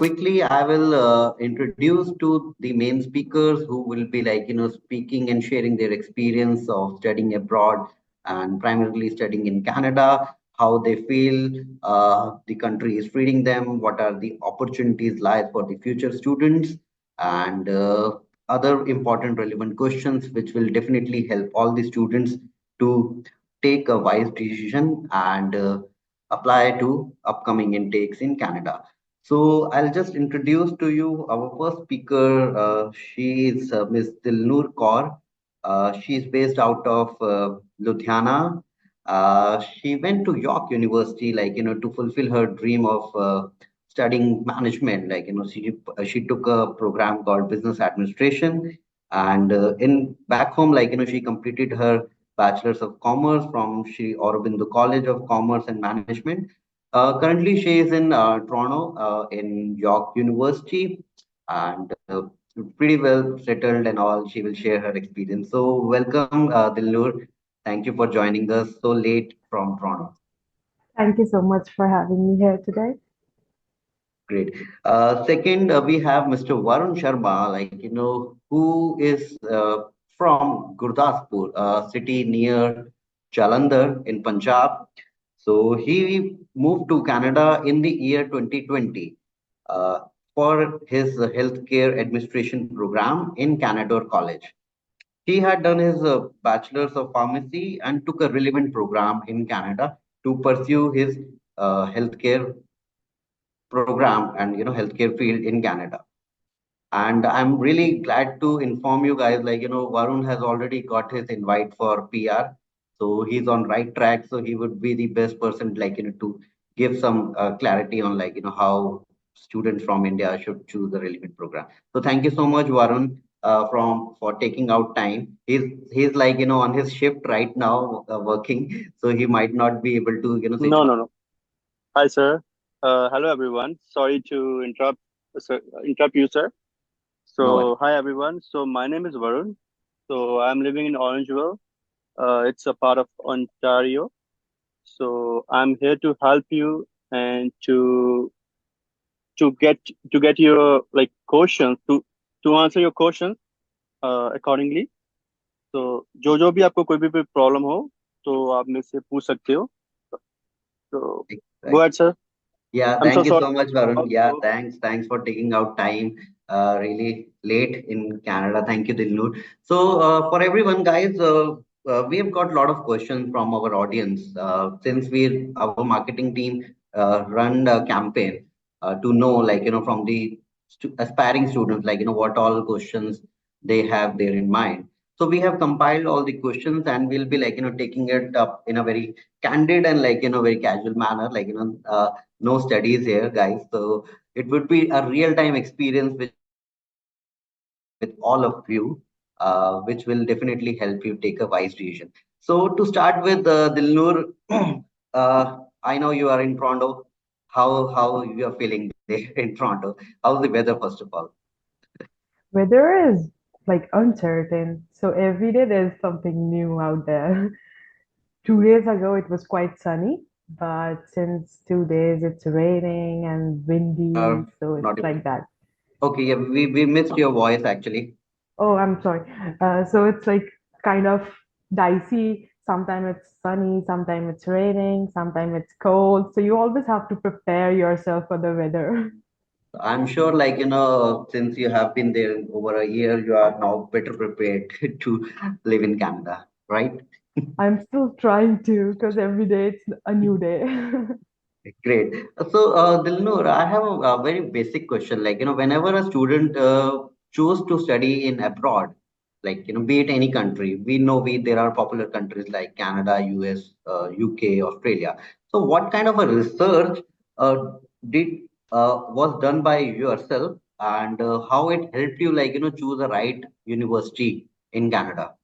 quickly, I will introduce to the main speakers who will be speaking and sharing their experience of studying abroad and primarily studying in Canada, how they feel the country is treating them, what are the opportunities lies for the future students, and other important relevant questions, which will definitely help all the students to take a wise decision and apply to upcoming intakes in Canada. So I'll just introduce to you our first speaker. She is Ms. Dilnoor Kaur. She is based out of Ludhiana. She went to York University, to fulfill her dream of studying management. She took a program called Business Administration, and in back home, she completed her Bachelor's of Commerce from Sri Aurobindo College of Commerce and Management. Currently, she is in Toronto, in York University, and pretty well settled and all. She will share her experience. So, welcome, Dilnur. Thank you for joining us so late from Toronto. Thank you so much for having me here today. Great. Second, we have Mr. Varun Sharma, who is from Gurdaspur, a city near Jalandhar in Punjab. So he moved to Canada in the year 2020 uh, for his healthcare administration program in Canadore College. He had done his bachelor's of pharmacy and took a relevant program in Canada to pursue his healthcare program and healthcare field in Canada. And I'm really glad to inform you guys, Varun has already got his invite for PR. So he's on right track. So he would be the best person, to give some clarity on, how students from India should choose the relevant program. So thank you so much, Varun, for taking out time. He's on his shift right now, working. So he might not be able to, switch No, on. no, no. Hi, sir. Hello, everyone. Sorry to interrupt you, sir. No worries. So, hi, everyone. So, my name is Varun. So, I'm living in Orangeville. It's a part of Ontario. So, I'm here to help you and to get to get your like questions to answer your questions accordingly. तो जो भी आपको कोई भी problem हो तो आप मेरे से पूछ सकते हो तो go Right. ahead, sir. Yeah, I'm so thank you sorry. so much, Varun. Yeah, Hope thanks. Thanks for taking out time really late in Canada. Thank you, Dilnoor. So, for everyone, guys, we have got a lot of questions from our audience since our marketing team run a campaign to know, from the aspiring students, what all questions they have there in mind. So we have compiled all the questions and we'll be taking it up in a very candid and very casual manner, no studies here, guys. So it would be a real-time experience with all of you, which will definitely help you take a wise decision. So to start with, Dilnoor, I know you are in Toronto. How you are feeling there in Toronto? How's the weather, first of all? Weather is like uncertain, so every day there's something new out there. 2 days ago it was quite sunny, but since 2 days it's raining and windy, so Not it's like that. okay. Yeah, we missed your voice actually. Oh, I'm sorry. So it's like kind of dicey. Sometimes it's sunny, sometimes it's raining, sometimes it's cold. So you always have to prepare yourself for the weather. I'm sure, since you have been there over a year, you are now better prepared to live in Canada, right? I'm still trying to because every day it's a new day. Great. So, Dilnoor, I have a very basic question. Whenever a student choose to study in abroad, be it any country, we know there are popular countries like Canada, US, UK, Australia. So, what kind of a research uh, did was done by yourself, and how it helped you, choose the right university in Canada?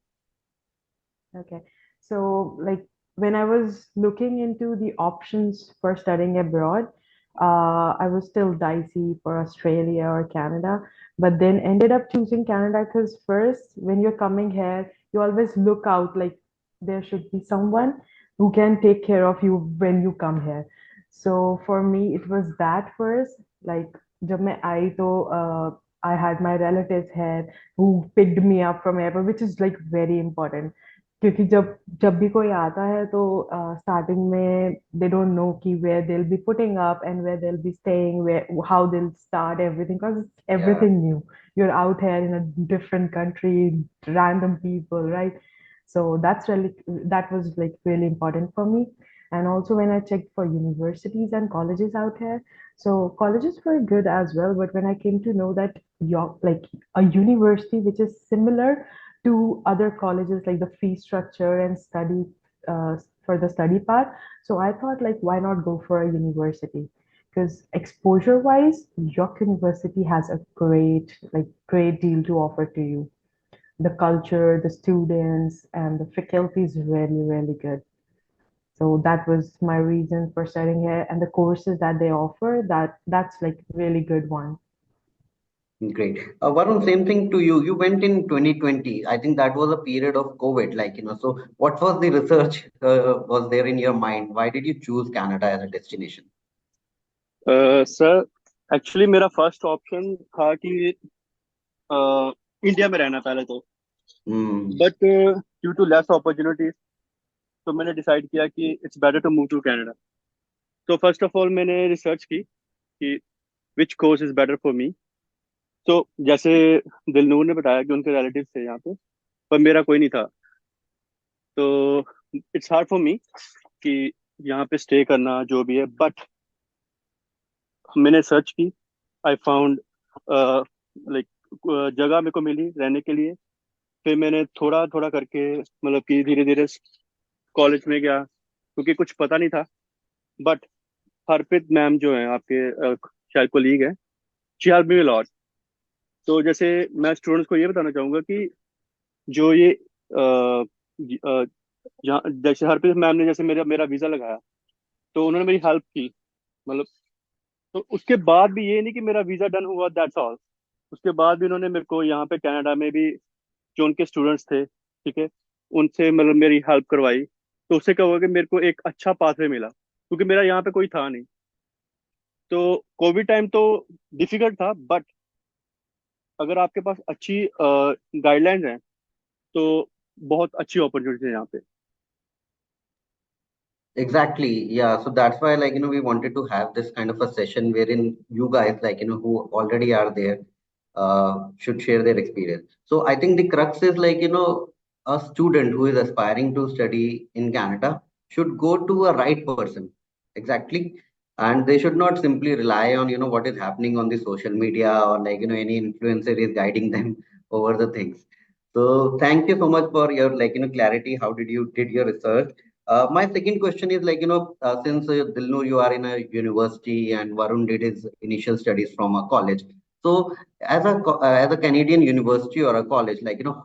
Okay. So, like when I was looking into the options for studying abroad, I was still dicey for Australia or Canada, but then ended up choosing Canada because first, when you're coming here, you always look out like there should be someone who can take care of you when you come here. So for me, it was that first. Like जब मैं आई तो I had my relatives here who picked me up from airport, which is like very important. क्योंकि जब जब भी कोई आता है तो स्टार्टिंग में they don't know कि where they'll be putting up and where they'll be staying, where how they'll start everything, because it's Yeah. everything new. You're out here in a different country, random people, right? So that was like really important for me. And also when I checked for universities and colleges out here, so colleges were good as well, but when I came to know that your like a university which is similar to other colleges, like the fee structure and study uh, for the study part, so I thought like why not go for a university? Because exposure wise, York University has a great deal to offer to you. The culture, the students, and the faculty is really good. So that was my reason for studying here, and the courses that they offer, that's like really good one. Great. Varun, same thing to you. You went in 2020. I think that was a period of COVID, so what was the research was there in your mind? Why did you choose Canada as a destination? Sir actually मेरा first option था कि India में रहना पहले तो, Hmm. But due to less opportunities तो मैंने decide किया कि it's better to move to Canada. तो फर्स्ट ऑफ ऑल मैंने रिसर्च की कि which course is better for me. तो जैसे दिलनूर ने बताया कि उनके रिलेटिव थे यहाँ पे, पर मेरा कोई नहीं था. तो इट्स हार्ड फॉर मी कि यहाँ पे स्टे करना जो भी है, बट मैंने सर्च की. आई फाउंड लाइक जगह मेरे को मिली रहने के लिए. फिर मैंने थोड़ा थोड़ा करके मतलब कि धीरे धीरे कॉलेज में गया क्योंकि कुछ पता नहीं था. बट हरप्रीत मैम जो है आपके शायद कोलीग है, शी हेल्प मी लॉट. तो जैसे मैं स्टूडेंट्स को ये बताना चाहूंगा कि जो ये जहाँ जैसे हरप्रीत मैम ने जैसे मेरा मेरा वीजा लगाया तो उन्होंने मेरी हेल्प की. मतलब तो उसके बाद भी ये नहीं कि मेरा वीजा डन हुआ दैट्स ऑल. उसके बाद भी उन्होंने मेरे को यहाँ पे कनाडा में भी जो उनके स्टूडेंट्स थे, ठीक है, उनसे मतलब मेरी हेल्प करवाई. तो उससे क्या हुआ कि मेरे को एक अच्छा पाथवे मिला क्योंकि मेरा यहाँ पे कोई था नहीं. तो कोविड टाइम तो डिफिकल्ट था, बट अगर आपके पास अच्छी गाइडलाइंस हैं तो बहुत अच्छी अपॉर्चुनिटी है यहाँ पे. Exactly. Yeah. So that's why, we wanted to have this kind of a session wherein you guys, who already are there, should share their experience. So I think the crux is a student who is aspiring to study in Canada should go to a right person. Exactly. And they should not simply rely on, what is happening on the social media or any influencer is guiding them over the things. So thank you so much for your, clarity. How did you did your research? My second question is since Dilnur, you are in a university and Varun did his initial studies from a college. So as a Canadian university or a college,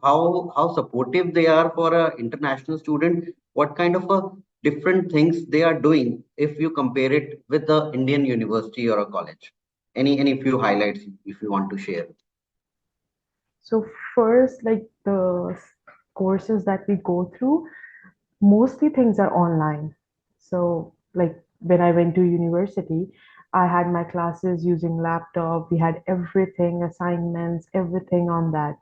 how supportive they are for a international student, what kind of a different things they are doing if you compare it with the Indian university or a college. Any few highlights if you want to share. So first, like the courses that we go through, mostly things are online. So like when I went to university, I had my classes using laptop. We had everything, assignments, everything on that.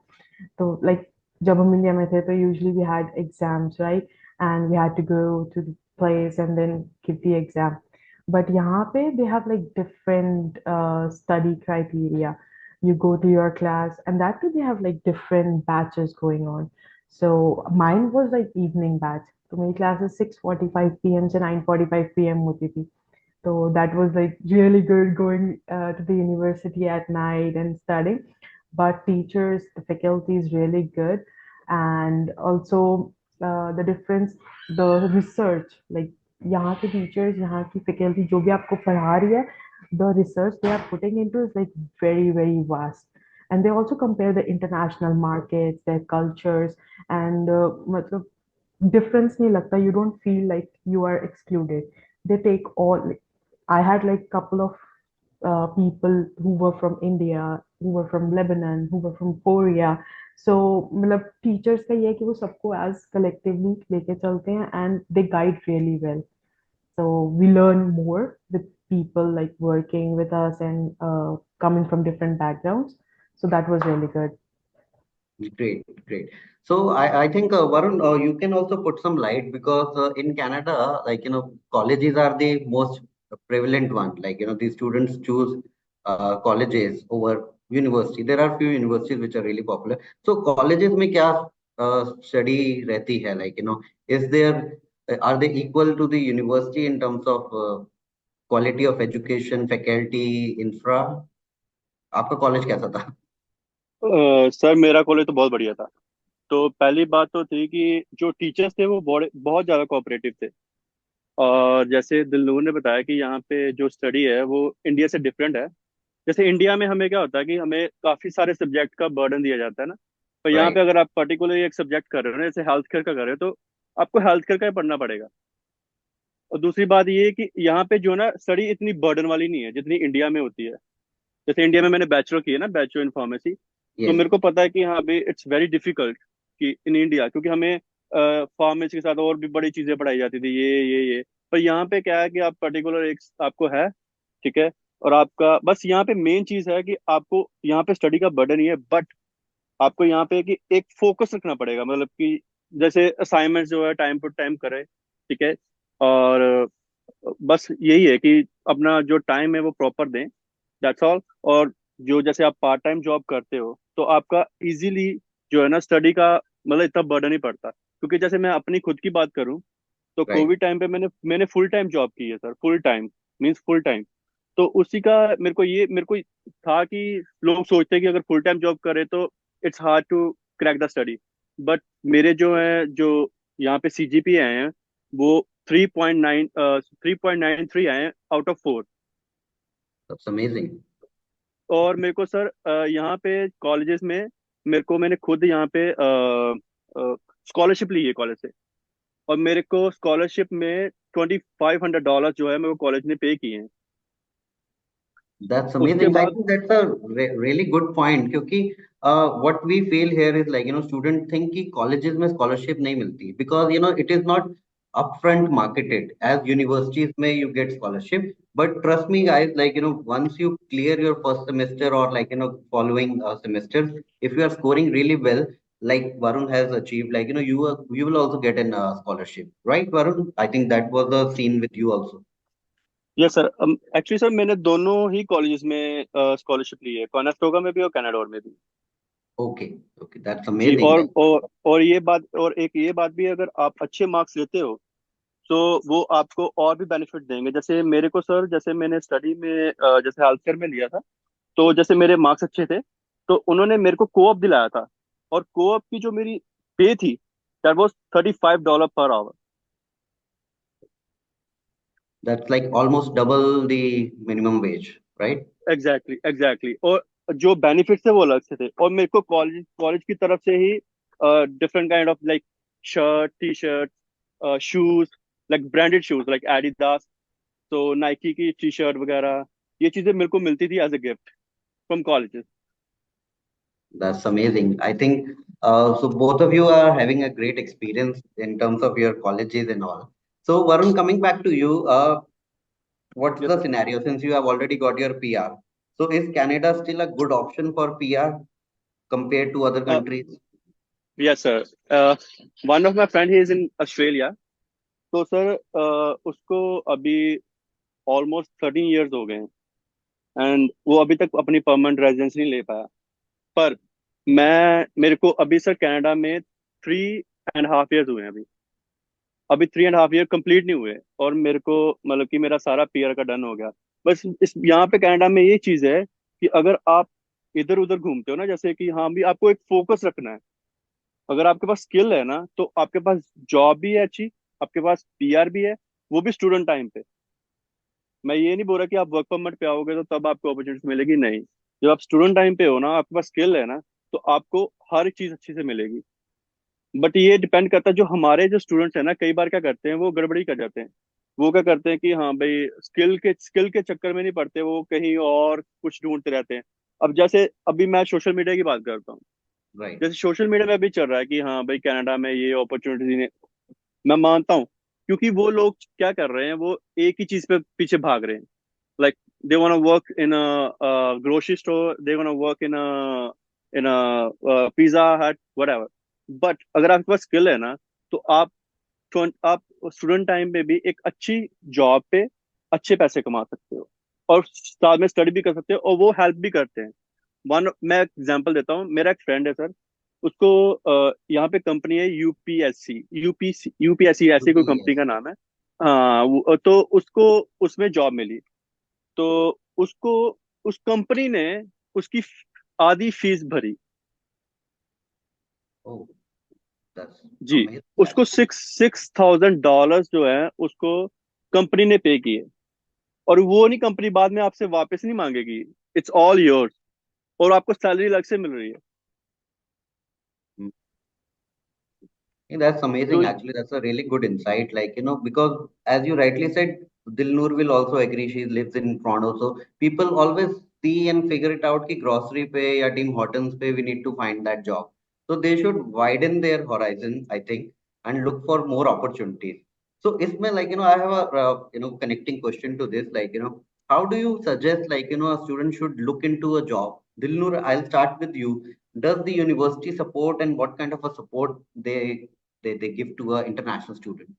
So like जब हम India में थे तो usually we had exams, right? And we had to go to the place and then give the exam. But यहाँ पे they have like different study criteria. You go to your class, and that too they have like different batches going on. So mine was like evening batch. So my class is 6:45 p.m. to 9:45 p.m. होती थी. So that was like really good going to the university at night and studying. But teachers, the faculty is really good. And also the difference, the research, like यहाँ के teachers, यहाँ की faculty जो भी आपको पढ़ा रही है, the research they are putting into is like very vast. And they also compare the international markets, their cultures, and मतलब difference नहीं लगता. You don't feel like you are excluded. They take all. I had like couple of people who were from India, who were from Lebanon, who were from Korea. So मतलब teachers का ये है कि वो सबको as collectively लेके चलते हैं and they guide really well. So we learn more with people like working with us and coming from different backgrounds. So that was really good. Great, great. So I think Varun, you can also put some light because in Canada, like colleges are the most prevalent one. Like the students choose colleges over university. There are few universities which are really popular. So colleges में क्या study रहती है? Like is there are they equal to the university in terms of quality of education, faculty, infra? आपका college कैसा था? Sir मेरा college तो बहुत बढ़िया था। तो पहली बात तो थी कि जो टीचर्स थे वो बहुत बहुत ज़्यादा कोऑपरेटिव थे। और जैसे दिलनूर ने बताया कि यहाँ पे जो स्टडी है वो इंडिया से डिफरेंट है। जैसे इंडिया में हमें क्या होता है कि हमें काफ़ी सारे सब्जेक्ट का बर्डन दिया जाता है ना। पर यहाँ पे Right, अगर आप पर्टिकुलरली एक सब्जेक्ट कर रहे हो ना, जैसे हेल्थ केयर का कर रहे हो, तो आपको हेल्थ केयर का ही पढ़ना पड़ेगा। और दूसरी बात ये है कि यहाँ पे जो ना स्टडी इतनी बर्डन वाली नहीं है जितनी इंडिया में होती है। जैसे इंडिया में मैंने बैचलर की है ना, बैचलर इन फार्मेसी। तो yes. मेरे को पता है कि हाँ भाई इट्स वेरी डिफिकल्ट कि इन इंडिया, क्योंकि हमें फार्मेसी के साथ और भी बड़ी चीजें पढ़ाई जाती थी, ये। पर यहाँ पे क्या है कि आप पर्टिकुलर एक आपको है, ठीक है। और आपका बस यहाँ पे मेन चीज है कि आपको यहाँ पे स्टडी का बर्डन ही है, बट आपको यहाँ पे कि एक फोकस रखना पड़ेगा, मतलब कि जैसे असाइनमेंट जो है टाइम टू टाइम करे, ठीक है। और बस यही है कि अपना जो टाइम है वो प्रॉपर दें, दैट्स ऑल। और जो जैसे आप पार्ट टाइम जॉब करते हो तो आपका इजीली जो है ना स्टडी का मतलब इतना बर्डन नहीं पड़ता। क्योंकि जैसे मैं अपनी खुद की बात करूं तो Right. कोविड टाइम पे मैंने फुल टाइम जॉब की है sir, full time means full time. तो उसी का मेरे को था कि लोग सोचते हैं कि अगर फुल टाइम जॉब करे तो it's hard to crack the study. But मेरे जो यहाँ पे सीजीपी आए हैं वो 3.93 आए हैं आउट ऑफ 4। That's amazing. और मेरे को सर यहाँ पे कॉलेजेस में मैंने खुद यहाँ पे स्कॉलरशिप ली है कॉलेज से। और मेरे को स्कॉलरशिप में $2,500 जो है मेरे को कॉलेज ने पे किए हैं। That's उसके amazing. I बाद think that's a really good point क्योंकि what we feel here is like student think कि colleges में scholarship नहीं मिलती because it is not upfront marketed as universities में you get scholarship. But trust me guys, like once you clear your first semester or like following semesters, if you are scoring really well like Varun has achieved, like you will also get an scholarship, right Varun? I think that was the scene with you also. Yes sir, actually sir मैंने दोनों ही colleges में scholarship ली है, Conestoga में भी और कनाडोर में भी। Okay, okay, that's ji. amazing. और ये बात, और एक ये बात भी है, अगर आप अच्छे मार्क्स लेते हो तो वो आपको और भी बेनिफिट देंगे। जैसे मेरे को सर, जैसे मैंने स्टडी में जैसे हेल्थ केयर में लिया था, तो जैसे मेरे मार्क्स अच्छे थे तो उन्होंने मेरे को कोऑप दिलाया था। और कोऑप की जो मेरी पे थी, that was $35 per hour. That's like almost double the minimum wage, right? Exactly exactly. और जो बेनिफिट्स थे वो अलग से थे। और मेरे को कॉलेज कॉलेज की तरफ से ही different kind of like shirt, T shirt, shoes, like branded shoes like Adidas, तो नाइकी की टी शर्ट वगैरह, ये चीजें मेरे को मिलती थी as a gift from colleges. That's amazing. I think so. Both of you are having a great experience in terms of your colleges and all. So, Varun, coming back to you, what's yes the sir. scenario since you have already got your PR? So, is Canada still a good option for PR compared to other countries? Yes sir, one of my friend he is in Australia. तो sir उसको अभी almost 13 years हो गए हैं, and वो अभी तक अपनी परमानेंट रेजिडेंस नहीं ले पाया। पर मेरे को अभी सर कनाडा में 3.5 years हुए हैं अभी। अभी 3.5 year कंप्लीट नहीं हुए और मेरे को मतलब कि मेरा सारा पीआर का डन हो गया। बस इस यहाँ पे कनाडा में ये चीज है कि अगर आप इधर उधर घूमते हो ना, जैसे कि हाँ भी आपको एक फोकस रखना है। अगर आपके पास स्किल है ना तो आपके पास जॉब भी है अच्छी, आपके पास पीआर भी है, वो भी स्टूडेंट टाइम पे। मैं ये नहीं बोल रहा कि आप वर्क परमिट पे आओगे तो तब आपको अपॉर्चुनिटी मिलेगी, नहीं। जब आप स्टूडेंट टाइम पे हो ना, आपके पास स्किल है ना, तो आपको हर एक चीज अच्छी से मिलेगी। बट ये डिपेंड करता है, जो हमारे जो स्टूडेंट्स हैं ना, कई बार क्या करते हैं, वो गड़बड़ी कर जाते हैं। वो क्या करते हैं कि हाँ भाई स्किल के चक्कर में नहीं पड़ते, वो कहीं और कुछ ढूंढते रहते हैं। अब जैसे अभी मैं सोशल मीडिया की बात करता हूँ। Right. जैसे सोशल मीडिया में अभी चल रहा है कि हाँ भाई कनाडा में ये अपॉर्चुनिटी, मैं मानता हूँ। क्योंकि वो लोग क्या कर रहे हैं, वो एक ही चीज पे पीछे भाग रहे हैं। like they want to work in a grocery store, they want to work in a pizza hut, whatever. But अगर आपके पास स्किल है ना, तो आप स्टूडेंट टाइम पे भी एक अच्छी जॉब पे अच्छे पैसे कमा सकते हो, और साथ में स्टडी भी कर सकते हो, और वो हेल्प भी करते हैं। मैं एग्जांपल देता हूँ। मेरा एक फ्रेंड है सर, उसको यहाँ पे कंपनी है यूपीएससी ऐसी कोई कंपनी का UPS. नाम है। हाँ, तो उसको उसमें जॉब मिली। तो उसको उस कंपनी ने उसकी आधी फीस भरी। Oh, that's ji. amazing उसको actually. $6,000 जो है उसको कंपनी ने पे किए, और वो नहीं, कंपनी बाद में आपसे वापस नहीं मांगेगी। इट्स ऑल योर्स, और आपको सैलरी अलग से मिल रही है। Mm. Yeah, that's amazing तो actually. That's a really good insight. Like, because as you rightly said, Dilnoor will also agree. She lives in Toronto. So people always see and figure it out ki grocery pay or Tim Hortons pay, we need to find that job. So they should widen their horizon, I think, and look for more opportunities. So isme like, I have a, connecting question to this. Like, how do you suggest, like, a student should look into a job? Dilnoor, I'll start with you. Does the university support, and what kind of a support they give to a international student?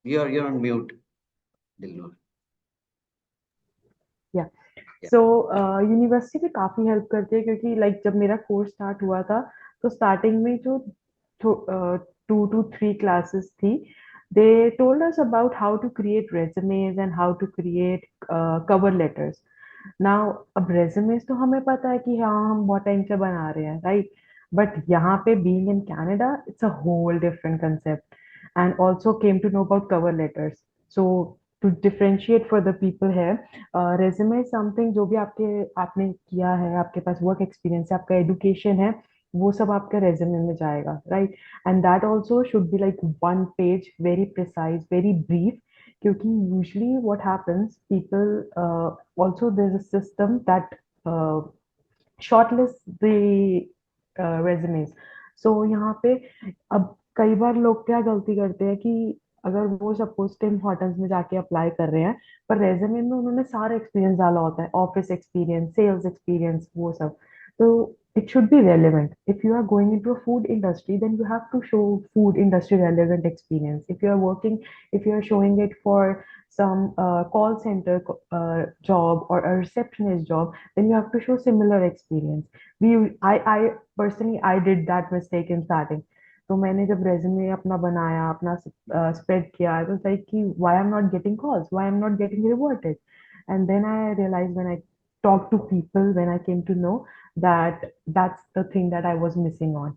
You're on mute, Dilnoor. या Yeah. So university भी काफ़ी help करती है, क्योंकि like जब मेरा course start हुआ था तो स्टार्टिंग में जो 2 to 3 क्लासेस थी, they told us about how to create resumes and how to create cover letters. Now अब रेज्यूमेज तो हमें पता है कि हाँ हम बहुत टाइम से बना रहे हैं, राइट? बट यहाँ पे being in Canada it's a whole different concept, and also came to know about cover letters. So to differentiate for the people है, रेज्यूमे समथिंग जो भी आपने किया है, आपके पास वर्क एक्सपीरियंस है, आपका एडुकेशन है, वो सब आपका रेज्यूमे में जाएगा, right? And that also should be like 1 page, very precise, very brief, क्योंकि usually what happens people also there's a system that shortlist the resumes. So यहाँ पे अब कई बार लोग क्या गलती करते हैं कि अगर वो सपोज टिम हॉटन्स में जाके अप्लाई कर रहे हैं, पर रेज्यूमे में उन्होंने सारा एक्सपीरियंस डाला होता है, ऑफिस एक्सपीरियंस, सेल्स एक्सपीरियंस, वो सब। तो it should be relevant. If you are going into a food industry, then you have to show food industry relevant experience. If you are working, if you are showing it for some call center job or a receptionist job, then you have to show similar experience. I personally, I did that mistake in starting. तो मैंने जब resume अपना बनाया, अपना spread किया, तो like कि why I'm not getting calls, why I'm not getting rewarded, and then I realized when I talked to people, when I came to know that that's the thing that I was missing on.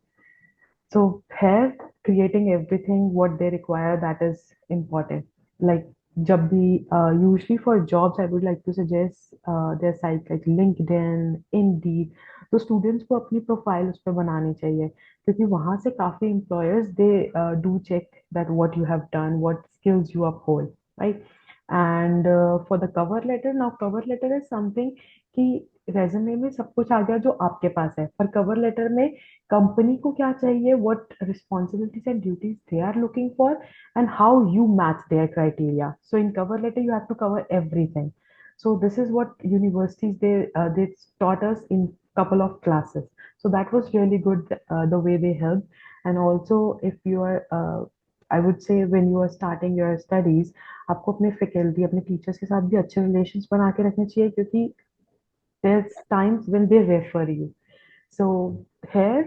So here, creating everything what they require, that is important. Like जब भी usually for jobs I would like to suggest their sites like LinkedIn, Indeed. तो students को अपनी profile उस पर बनानी चाहिए, क्योंकि वहां से काफी employers they do check that what you have done, what skills you uphold, right? And for the cover letter, now cover letter is something कि रेज्यूमे में सब कुछ आ गया जो आपके पास है, पर कवर लेटर में कंपनी को क्या चाहिए, what responsibilities and duties they are looking for, and how you match their criteria. So in cover letter you have to cover everything. So this is what universities they taught us in couple of classes. So that was really good, the way they helped. And also if you are I would say when you are starting your studies, आपको अपने faculty, अपने teachers के साथ भी अच्छे relations बना के रखने चाहिए, क्योंकि there's times when they refer you. So here,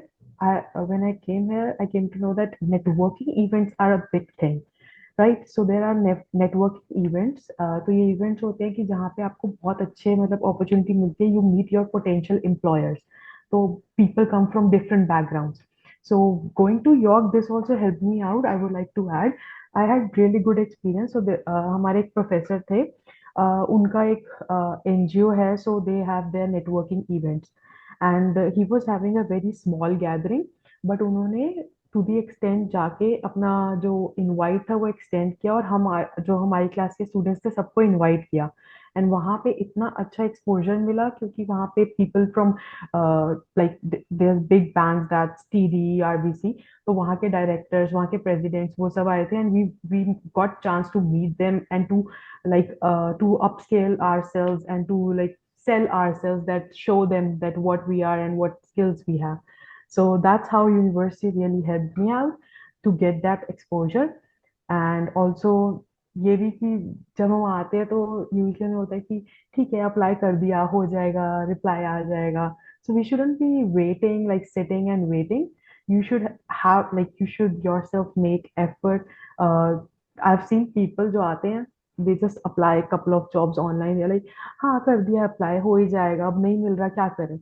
when I came here, I came to know that networking events are a big thing, right? So there are networking events. तो ये इवेंट्स होते हैं कि जहाँ पे आपको बहुत अच्छे मतलब अपॉर्चुनिटी मिलती है, you meet your potential employers. तो people come from different backgrounds. So going to York, this also help me out, I would like to add. I had really good experience. So हमारे एक professor थे, उनका एक NGO है, so they have their networking events, and he was having a very small gathering, but उन्होंने to the extend जाके अपना जो इनवाइट था वो एक्सटेंड किया, और हम जो हमारी क्लास के स्टूडेंट्स थे सबको इनवाइट किया। एंड वहाँ पे इतना अच्छा एक्सपोजर मिला क्योंकि वहाँ पे people from like their big bank that's TD RBC, तो वहाँ के डायरेक्टर्स, वहाँ के प्रेसिडेंट्स, वो सब आए थे and we got chance to meet them and to like to upscale ourselves and to like sell ourselves, that show them that what we are and what skills we have. So that's how university really helped me out to get that exposure. And also ये भी कि जब हम आते हैं तो usually में होता है कि ठीक है अप्लाई कर दिया, हो जाएगा, रिप्लाई आ जाएगा. So we shouldn't be waiting, like sitting and waiting. You should have, like you should yourself make effort. uh, I've seen people जो आते हैं, they just apply a couple of jobs online, they're like हाँ कर दिया apply, हो ही जाएगा, अब नहीं मिल रहा क्या करें.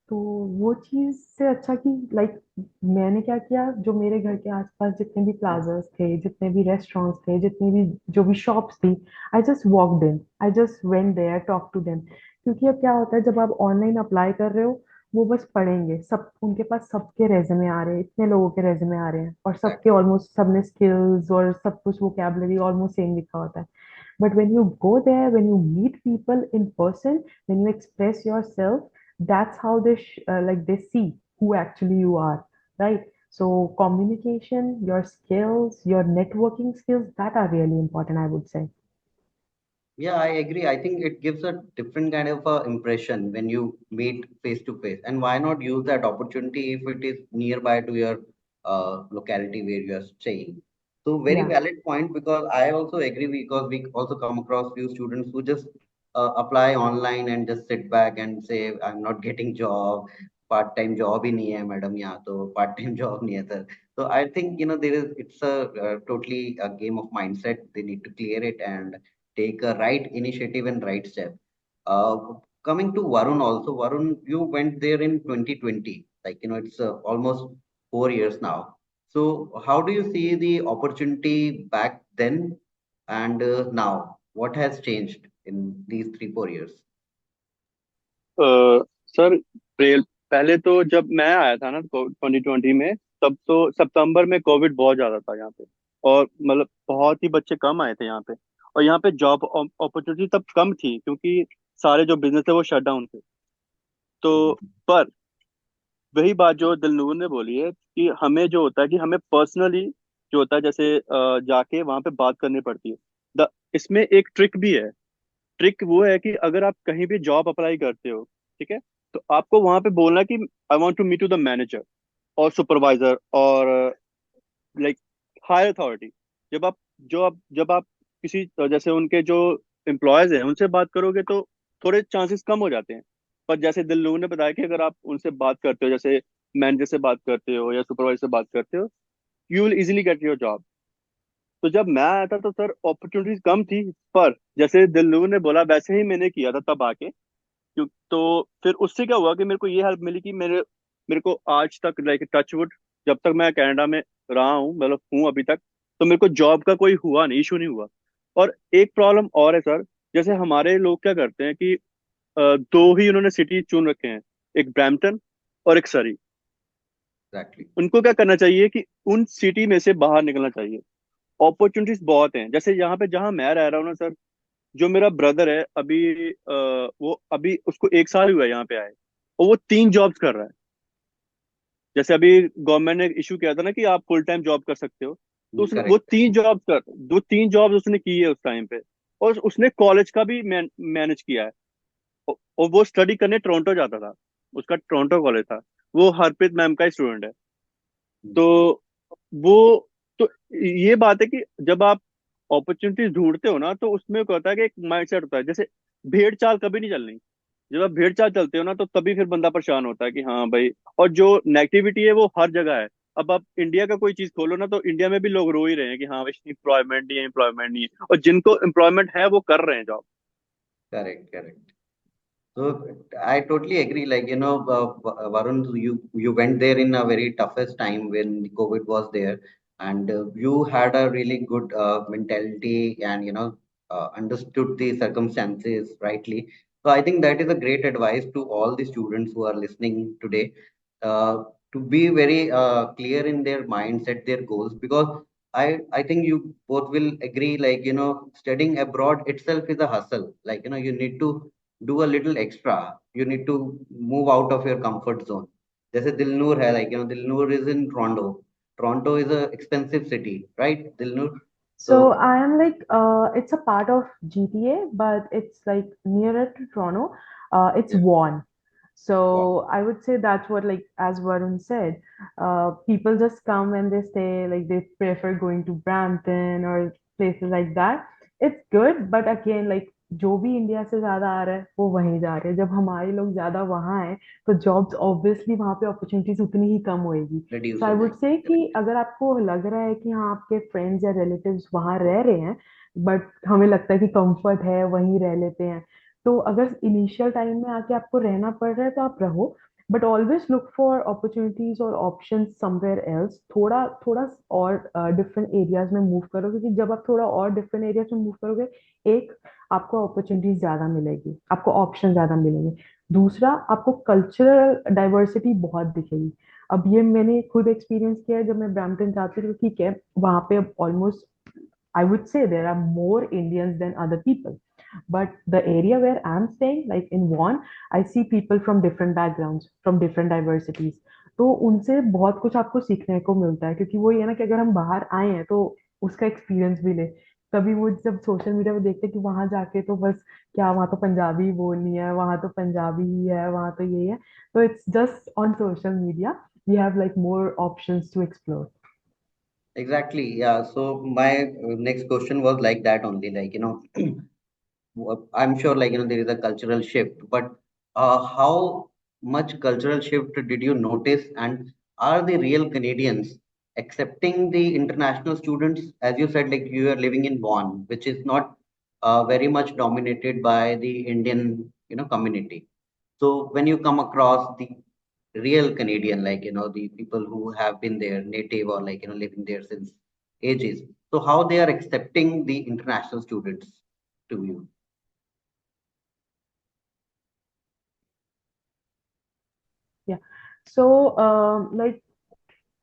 तो वो चीज से अच्छा कि लाइक मैंने क्या किया, जो मेरे घर के आसपास जितने भी प्लाजास थे, जितने भी रेस्टोरेंट्स थे, जितने भी जो भी शॉप्स थी, I just walked in, I just went there, talk to them. क्योंकि अब क्या होता है जब आप ऑनलाइन अप्लाई कर रहे हो, वो बस पढ़ेंगे, सब उनके पास सबके रेज्यूमे आ रहे हैं, इतने लोगों के रेज्यूमे आ रहे हैं और सबके Exactly. ऑलमोस्ट सबने स्किल्स और सब कुछ वोकैबुलरी ऑलमोस्ट सेम लिखा होता है. But when you go there, when you meet people in person, when you express yourself, that's how like they see who actually you are, right? So communication, your skills, your networking skills, that are really important, I would say. Yeah, I agree. I think it gives a different kind of impression when you meet face to face. And why not use that opportunity if it is nearby to your locality where you are staying? So very Yeah. valid point, because I also agree, because we also come across few students who just apply online and just sit back and say I'm not getting job, part time job ही नहीं है madam यहाँ, तो part time job नहीं है sir. So I think there is, it's a totally a game of mindset. They need to clear it and take a right initiative and right step. Uh, Coming to Varun also, Varun, you went there in 2020, like, it's almost 4 years now. So how do you see the opportunity back then and now? What has changed in these 3 4 years? Sir, पहले तो जब मैं आया था ना 2020 में, तब तो सितंबर में कोविड बहुत ज्यादा था यहाँ पे। और मतलब बहुत ही बच्चे कम आए थे यहाँ पे। और यहाँ पे जॉब अपॉर्चुनिटी तब कम थी क्योंकि सारे जो बिजनेस थे वो शट डाउन थे। तो Mhm. पर वही बात जो दिलनूर ने बोली है कि हमें जो होता है कि हमें पर्सनली जो होता है, जैसे जाके वहां पे बात करनी पड़ती है। इसमें एक ट्रिक भी है। ट्रिक वो है कि अगर आप कहीं भी जॉब अप्लाई करते हो, ठीक है, तो आपको वहां पे बोलना कि I want to meet to the manager और सुपरवाइजर और लाइक हायर अथॉरिटी। जब आप किसी जैसे उनके जो एम्प्लॉयज हैं उनसे बात करोगे तो थोड़े चांसेस कम हो जाते हैं। पर जैसे दिल्लू ने बताया कि अगर आप उनसे बात करते हो, जैसे मैनेजर से बात करते हो या सुपरवाइजर से बात करते हो, you will easily get your job. तो जब मैं आया था तो सर अपॉर्चुनिटीज कम थी, पर जैसे दिल्लू ने बोला वैसे ही मैंने किया था तब आके। तो फिर उससे क्या हुआ कि मेरे को ये हेल्प मिली कि मेरे मेरे को आज तक लाइक टचवुड, जब तक मैं कनाडा में रहा हूँ, मतलब हूँ अभी तक, तो मेरे को जॉब का कोई हुआ नहीं, इशू नहीं हुआ। और एक प्रॉब्लम और है सर, जैसे हमारे लोग क्या करते हैं कि दो ही उन्होंने सिटी चुन रखे हैं, एक ब्रैम्पटन और एक सरी। Exactly. उनको क्या करना चाहिए कि उन सिटी में से बाहर निकलना चाहिए। अपॉर्चुनिटीज बहुत हैं, जैसे यहाँ पे जहाँ मैं रह रहा हूँ ना सर, जो मेरा ब्रदर है अभी वो अभी उसको 1 साल हुआ है यहाँ पे आए, और वो 3 जॉब्स कर रहा है। जैसे अभी गवर्नमेंट ने इशू किया था ना कि आप फुल टाइम जॉब कर सकते हो, तो उसने वो Correct. 3 जॉब्स उसने की है उस टाइम पे। और उसने कॉलेज का भी मैनेज किया है। और वो स्टडी करने टोरंटो जाता था, उसका टोरंटो कॉलेज था। वो हरप्रीत मैम का स्टूडेंट है। Mhm. तो वो तो ये बात है कि जब आप अपॉर्चुनिटीज ढूंढते हो ना, तो उसमें क्या होता है कि एक माइंडसेट होता है, जैसे भेड़ चाल कभी नहीं चलनी। जब आप भेड़ चाल चलते हो ना, तो तभी फिर बंदा परेशान होता है कि हाँ भाई। और जो नेगेटिविटी है वो हर जगह है। अब आप इंडिया का कोई चीज खोलो ना, तो इंडिया में भी लोग रो ही रहे हैं कि हाँ भाई एम्प्लॉयमेंट नहीं है, एम्प्लॉयमेंट नहीं है, और जिनको एम्प्लॉयमेंट है वो कर रहे हैं job. Correct. Correct. So I totally agree. Like, Varun, you went there in a very toughest time when the COVID was there, and you had a really good mentality, and understood the circumstances rightly. So I think that is a great advice to all the students who are listening today, uh, to be very clear in their mind, set their goals, because I think you both will agree, like, studying abroad itself is a hustle. Like, you need to do a little extra. You need to move out of your comfort zone. जैसे दिलनूर है, like, दिलनूर is in Toronto. Toronto is a expensive city, right, Dilnur? So So I am like, it's a part of GTA, but it's like nearer to Toronto. It's yeah, Vaughan. wow. So I would say that's what, like, as Varun said, people just come and they stay, like, they prefer going to Brampton or places like that. It's good, but again, like, जो भी India से ज्यादा आ रहा है वो वहीं जा रहे हैं। जब हमारे लोग ज्यादा वहां हैं तो जॉब्स ऑब्वियसली वहां पे अपॉर्चुनिटीज उतनी ही कम होएगी। सो Reduce आई हो वुड जाएगी, से कि correct. अगर आपको लग रहा है कि हाँ आपके फ्रेंड्स या रिलेटिव्स वहां रह रहे हैं, बट हमें लगता है कि कंफर्ट है वहीं रह लेते हैं, तो अगर इनिशियल टाइम में आके आपको रहना पड़ रहा है तो आप रहो, but always look for opportunities और ऑप्शंस समवेयर एल्स। थोड़ा थोड़ा और डिफरेंट एरियाज में मूव करो, क्योंकि जब आप थोड़ा और डिफरेंट एरियाज में मूव करोगे, एक, आपको अपॉर्चुनिटीज ज्यादा मिलेगी, आपको ऑप्शन ज्यादा मिलेंगे। दूसरा, आपको कल्चरल डाइवर्सिटी बहुत दिखेगी। अब ये मैंने खुद एक्सपीरियंस किया है, जब मैं ब्रैम्पटन जाती हूँ तो ठीक है, वहां पे अब almost I would say there are more Indians than other people. But the area where I'm staying, like in Vaughan, I see people from different backgrounds, from different diversities. तो उनसे बहुत कुछ आपको सीखने को मिलता है, क्योंकि वो ये ना कि अगर हम बाहर आए हैं तो उसका एक्सपीरियंस भी ले। कभी वो जब सोशल मीडिया पे देखते हैं कि वहां जाके तो बस क्या वहां तो पंजाबी बोलनी है, वहां तो पंजाबी ही है, वहां तो ये है, तो it's just on social media we have like more options to explore. Exactly, yeah. So my next question was like that only, like, I'm sure, like, there is a cultural shift, but how much cultural shift did you notice? And are the real Canadians accepting the international students? As you said, like, you are living in Vaughan, which is not very much dominated by the Indian, community. So when you come across the real Canadian, like, the people who have been there native, or like, living there since ages, so how they are accepting the international students to you? Yeah. So, like,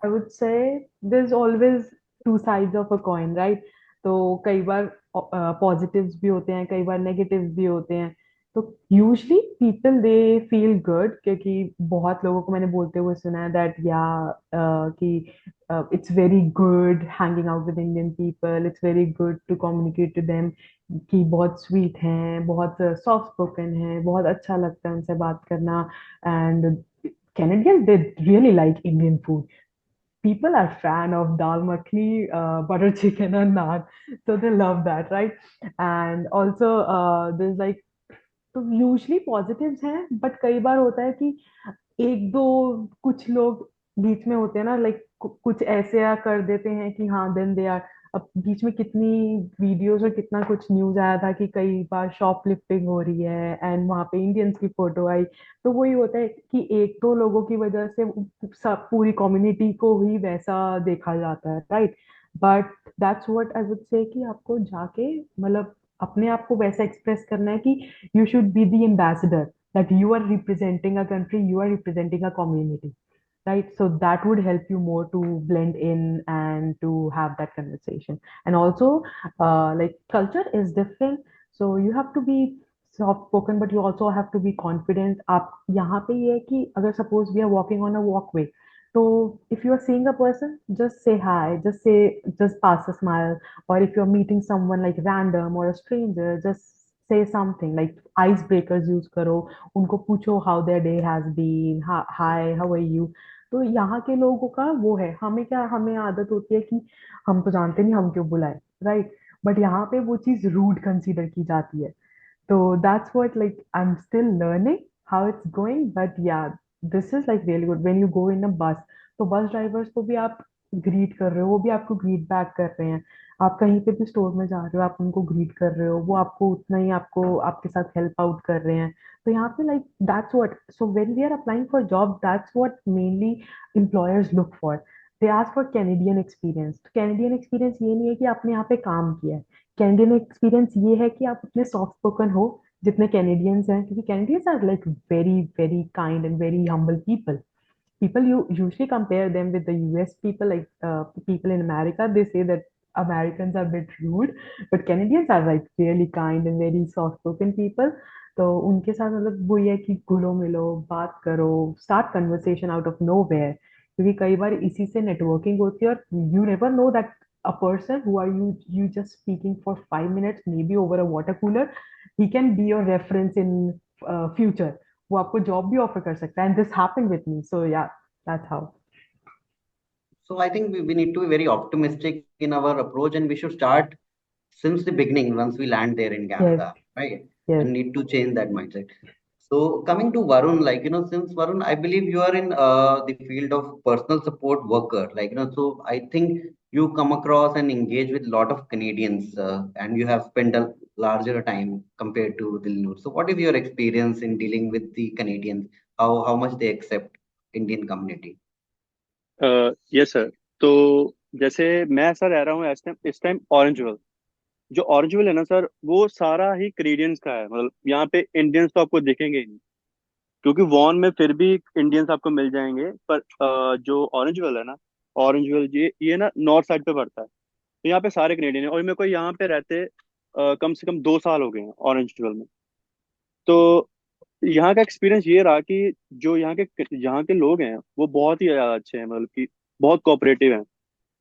I would say there's always two sides of a coin, right? तो कई बार positives भी होते हैं, कई बार negatives भी होते हैं। तो usually people they feel good, क्योंकि बहुत लोगों को मैंने बोलते हुए सुना है दैट या कि it's very good hanging out with Indian people, it's very good to communicate to them, कि बहुत स्वीट हैं, बहुत सॉफ्ट स्पोकन हैं, बहुत अच्छा लगता है उनसे बात करना। And Canadians, they really like Indian food. People are fan of dal makhni, butter chicken and naan, so they love that, right? And also, there's like, तो यूजली पॉजिटिव्स हैं, बट कई बार होता है कि एक दो कुछ लोग बीच में होते हैं ना, लाइक कुछ ऐसे कर देते हैं कि हाँ देन दे आर। अब बीच में कितनी वीडियोस और कितना कुछ न्यूज आया था कि कई बार शॉपलिफ्टिंग हो रही है एंड वहां पे इंडियंस की फोटो आई। तो वही होता है कि एक दो लोगों की वजह से सब पूरी कम्युनिटी को ही वैसा देखा जाता है, right? But that's what I would say कि आपको जाके मतलब अपने आप को वैसा एक्सप्रेस करना है कि you should be the ambassador, that you are representing a country, you are representing a community, right? So that would help you more to blend in and to have that conversation. And also, like, culture is different, so you have to be soft spoken, but you also have to be confident। आप यहाँ पे ये है कि अगर suppose we are walking on a walkway, so if you are seeing a person, just say hi, just pass a smile, or if you're meeting someone like random or a stranger, just say something like icebreakers use करो, उनको पूछो how their day has been, hi, how are you। तो यहाँ के लोगों का वो है, हमें क्या, हमें आदत होती है कि हम तो जानते नहीं हम क्यों बुलाए, राइट? बट यहाँ पे वो चीज रूड कंसीडर की जाती है। So that's what, like, I'm still learning how it's going, but yeah, this is like really good when you go in a bus। तो बस ड्राइवर्स को भी आप ग्रीट कर रहे हो, वो भी आपको ग्रीट बैक कर रहे हैं। आप कहीं पे भी स्टोर में जा रहे हो, आप उनको ग्रीट कर रहे हो, वो आपको उतना ही आपको आपके साथ हेल्प आउट कर रहे हैं। तो यहाँ पे like that's what, so when we are applying for job, that's what mainly employers look for. They ask for Canadian experience. Canadian experience ये नहीं है कि आपने यहाँ पे काम किया है। कैनेडियन एक्सपीरियंस ये है कि आप उतने सॉफ्ट स्पोकन हो जितने कैनेडियंस हैं, क्योंकि Canadians are like very very kind and very humble people. people you usually compare them with the US people, like people in America. They say that Americans are a bit rude, but Canadians are like really kind and very soft-spoken people. तो उनके साथ मतलब वो ये है कि घुलो मिलो, बात करो, start conversation out of nowhere. क्योंकि कई बार इसी से नेटवर्किंग होती है, और you never know that a person who are you just speaking for 5 minutes, maybe over a water cooler, he can be your reference in future. वो आपको job भी ऑफर कर सकता है, and this happened with me. So yeah, that's how. So I think we need to be very optimistic in our approach, and we should start since the beginning once we land there in Yes, Canada, right? yes. And need to change that mindset. So coming to Varun, like, since Varun, I believe you are in the field of personal support worker, like, so I think you come across and engage with a lot of Canadians, and you have spent a larger time compared to Dilnur. So what is your experience in dealing with the Canadians? How much they accept Indian community? Yes sir. तो जैसे मैं sir रह रहा हूँ इस time ऑरेंजवल। जो ऑरेंजवल है ना सर, वो सारा ही कैनेडियंस का है। मतलब यहाँ पे इंडियंस तो आपको दिखेंगे ही नहीं, क्योंकि वॉन में फिर भी इंडियंस आपको मिल जाएंगे। पर जो ऑरेंजवल है ना, ऑरेंजवल ये ना नॉर्थ साइड पे पड़ता है। तो यहाँ पे सारे कनेडियन हैं, और मेरे को यहाँ पे रहते कम से कम 2 साल हो गए हैं ऑरेंजवल में। तो यहाँ का एक्सपीरियंस ये रहा कि जो यहाँ के लोग हैं वो बहुत ही ज्यादा अच्छे हैं, मतलब कि बहुत कोऑपरेटिव हैं।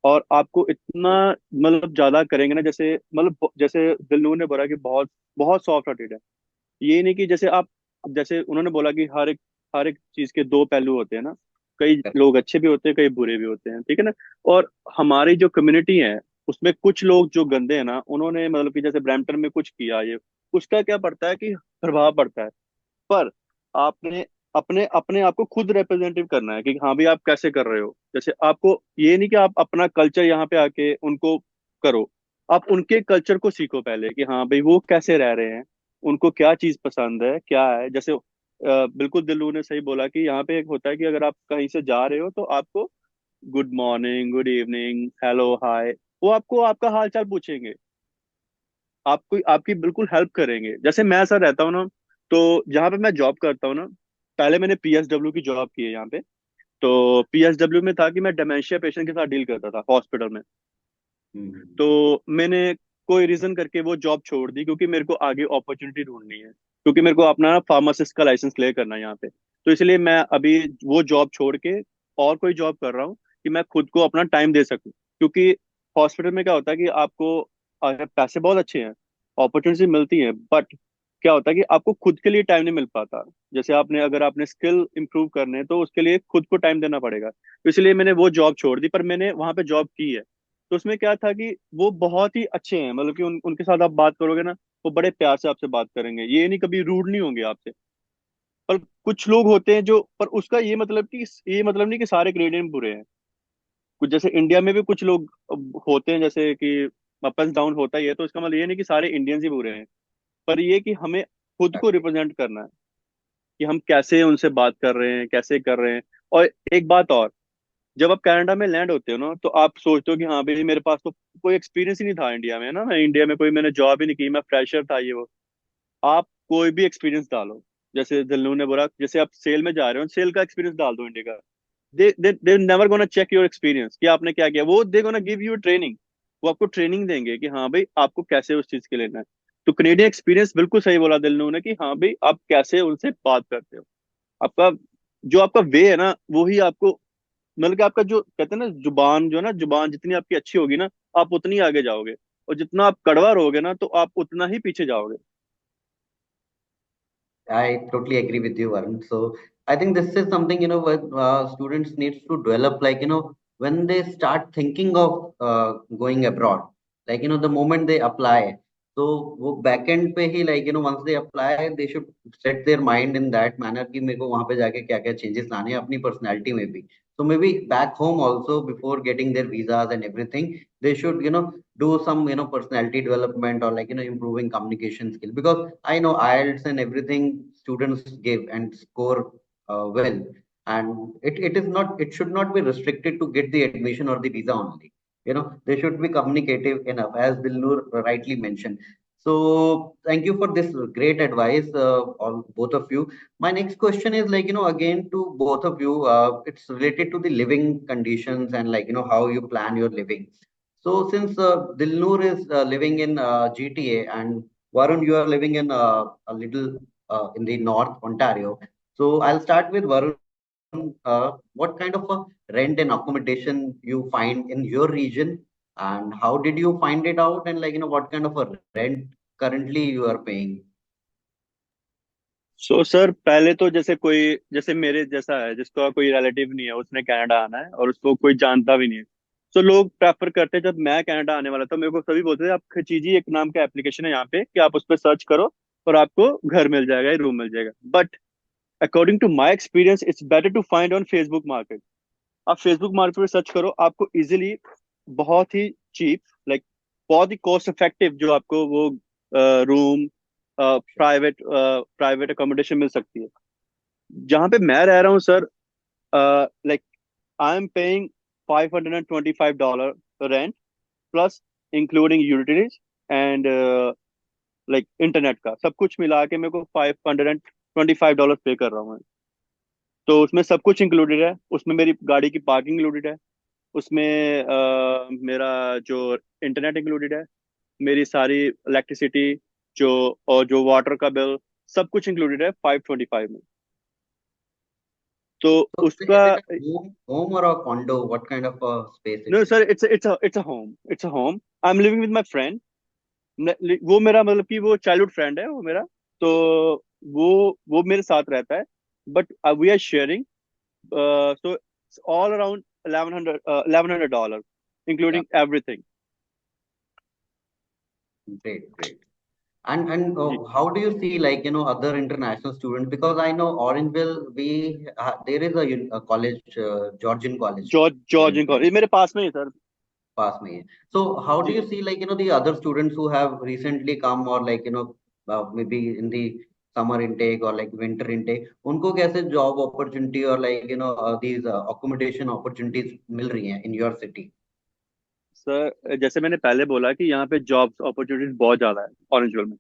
और आपको इतना मतलब ज्यादा करेंगे ना, जैसे दिलनूर ने बोला कि बहुत बहुत सॉफ्ट हार्टेड है। ये नहीं कि जैसे उन्होंने बोला कि हर एक चीज के दो पहलू होते हैं ना। कई लोग अच्छे भी होते हैं, कई बुरे भी होते हैं, ठीक है ना। और हमारी जो कम्युनिटी है उसमें कुछ लोग जो गंदे हैं ना, उन्होंने मतलब कि जैसे ब्रैम्पटन में कुछ किया, ये उसका क्या पड़ता है कि प्रभाव पड़ता है। पर आपने अपने अपने आप को खुद रिप्रेजेंटेटिव करना है कि हाँ भाई आप कैसे कर रहे हो। जैसे आपको ये नहीं कि आप अपना कल्चर यहाँ पे आके उनको करो, आप उनके कल्चर को सीखो पहले कि हाँ भाई वो कैसे रह रहे हैं, उनको क्या चीज पसंद है क्या है। जैसे बिल्कुल दिल्लू ने सही बोला कि यहाँ पे एक होता है कि अगर आप कहीं से जा रहे हो तो आपको good morning, good evening, hello, hi, वो आपको आपका हाल चाल पूछेंगे, आपको आपकी बिल्कुल हेल्प करेंगे। जैसे मैं ऐसा रहता हूँ ना, तो जहाँ पे मैं जॉब करता हूँ ना, पहले मैंने पीएसडब्ल्यू की जॉब की है यहाँ पे। तो पीएसडब्ल्यू में था कि मैं डिमेंशिया पेशेंट के साथ डील करता था हॉस्पिटल में। Hmm. तो मैंने कोई रीजन करके वो जॉब छोड़ दी, क्योंकि मेरे को आगे अपॉर्चुनिटी ढूंढनी है, क्योंकि मेरे को अपना फार्मासिस्ट का लाइसेंस क्लियर करना है यहाँ पे। तो इसलिए मैं अभी वो जॉब छोड़ के और कोई जॉब कर रहा हूँ कि मैं खुद को अपना टाइम दे सकूँ। क्योंकि हॉस्पिटल में क्या होता है कि आपको पैसे बहुत अच्छे हैं, अपॉर्चुनिटी मिलती है, बट क्या होता है कि आपको खुद के लिए टाइम नहीं मिल पाता। जैसे अगर आपने स्किल इंप्रूव करने हैं तो उसके लिए खुद को टाइम देना पड़ेगा। तो इसलिए मैंने वो जॉब छोड़ दी, पर मैंने वहां पे जॉब की है। तो उसमें क्या था कि वो बहुत ही अच्छे हैं, मतलब कि उनके साथ आप बात करोगे ना, वो बड़े प्यार से आपसे बात करेंगे, ये नहीं कभी रूड नहीं होंगे आपसे। पर कुछ लोग होते हैं जो, पर उसका ये मतलब नहीं कि सारे कैनेडियन बुरे हैं। कुछ जैसे इंडिया में भी कुछ लोग होते हैं, जैसे कि अप एंड डाउन होता ही है। तो इसका मतलब ये नहीं कि सारे इंडियंस ही बुरे हैं, पर ये कि हमें खुद को रिप्रेजेंट करना है कि हम कैसे उनसे बात कर रहे हैं, कैसे कर रहे हैं। और एक बात और, जब आप कनाडा में लैंड होते हो ना, तो आप सोचते हो कि हाँ भाई मेरे पास तो कोई एक्सपीरियंस ही नहीं था इंडिया में, है ना। मैं इंडिया में मैंने जॉब ही नहीं की, मैं फ्रेशर था, ये वो। आप कोई भी एक्सपीरियंस डालो, जैसे दिल्लू ने बोला, जैसे आप सेल में जा रहे हो, सेल का एक्सपीरियंस डाल दो इंडिया का। They never gonna check your experience कि आपने क्या किया, वो they gonna give you training. वो आपको ट्रेनिंग देंगे कि हाँ भाई आपको कैसे उस चीज के लेना है। तो कनेडियन एक्सपीरियंस बिल्कुल सही बोला दिल्लू ने कि हाँ भाई आप कैसे उनसे बात करते हो। आपका जो आपका वे है ना, वो ही आपको, मतलब कि आपका जो कहते हैं ना, जुबान जितनी आपकी अच्छी होगी ना, आप उतनी आगे जाओगे। और जितना आप कड़वा रहोगे ना, तो आप उतना ही पीछे जाओगे। I totally agree with you, Varun. So I think this is something, what students needs to develop, like, when they start thinking of going abroad, like, the moment they apply. So वो back end पे ही, like, once they apply, they should set their mind in that manner कि मेरे को वहां पे जाके क्या क्या changes लाने हैं अपनी personality में भी. So maybe back home also, before getting their visas and everything, they should, do some, personality development, or like, improving communication skill, because I know IELTS and everything students give and score well. And it is not, it should not be restricted to get the admission or the visa only. They should be communicative enough, as Dilnur rightly mentioned. So thank you for this great advice, all both of you. My next question is like, again to both of you, it's related to the living conditions and like, how you plan your living. So since Dilnoor is living in GTA and Varun, you are living in a little in the North Ontario. So I'll start with Varun. What kind of a rent and accommodation you find in your region, and how did you find it out? And like, what kind of a rent currently you are paying? So sir पहले तो जैसे मेरे जैसा है जिसका कोई relative नहीं है, उसने कनाडा आना है और उसको कोई जानता भी नहीं है। तो लोग प्रेफर करते हैं, जब मैं कनाडा आने वाला था मेरे को सभी बोलते थे आप खचीजी एक नाम का एप्लीकेशन है यहाँ पे कि आप उस पर सर्च करो और आपको घर मिल जाएगा, रूम मिल जाएगा। But according to my experience it's better to find on Facebook market. आप फेसबुक मार्केट पे सर्च करो, आपको इजीली बहुत ही चीप, लाइक बहुत ही कॉस्ट इफेक्टिव जो आपको वो रूम प्राइवेट अकोमोडेशन मिल सकती है। जहाँ पे मैं रह रहा हूँ sir, like I am paying $525 rent plus including utilities and like internet का सब कुछ मिला के मेरे को $525 पे कर रहा हूँ मैं। तो उसमें सब कुछ इंक्लूडेड है, उसमें मेरी गाड़ी की पार्किंग इंक्लूडेड है, उसमें मेरा जो इंटरनेट इंक्लूडेड है, मेरी सारी इलेक्ट्रिसिटी जो और जो वाटर का बिल, सब कुछ इंक्लूडेड है 525 में। तो So उसका, is it a home or a condo? What kind of a space it know is? Sir it's a home, it's a home. I am living with my friend. वो मेरा मतलब कि वो चाइल्डहुड फ्रेंड है वो मेरा। तो वो वो मेरे साथ रहता है, but we are sharing. So all around 1100 $1100 Yeah, including everything. great. And जी। how do you see like other international students? Because I know Orangeville, there is a college, Georgian college George in college मेरे पास में ही है sir. pass me. So how do जी। you see like the other students who have recently come or like maybe in the summer intake or like winter intake, उनको कैसे job opportunity or like these accommodation opportunities मिल रही हैं in your city? Sir जैसे मैंने पहले बोला कि यहाँ पे जॉब अपॉर्चुनिटीज बहुत ज्यादा है ऑरेंजवल में।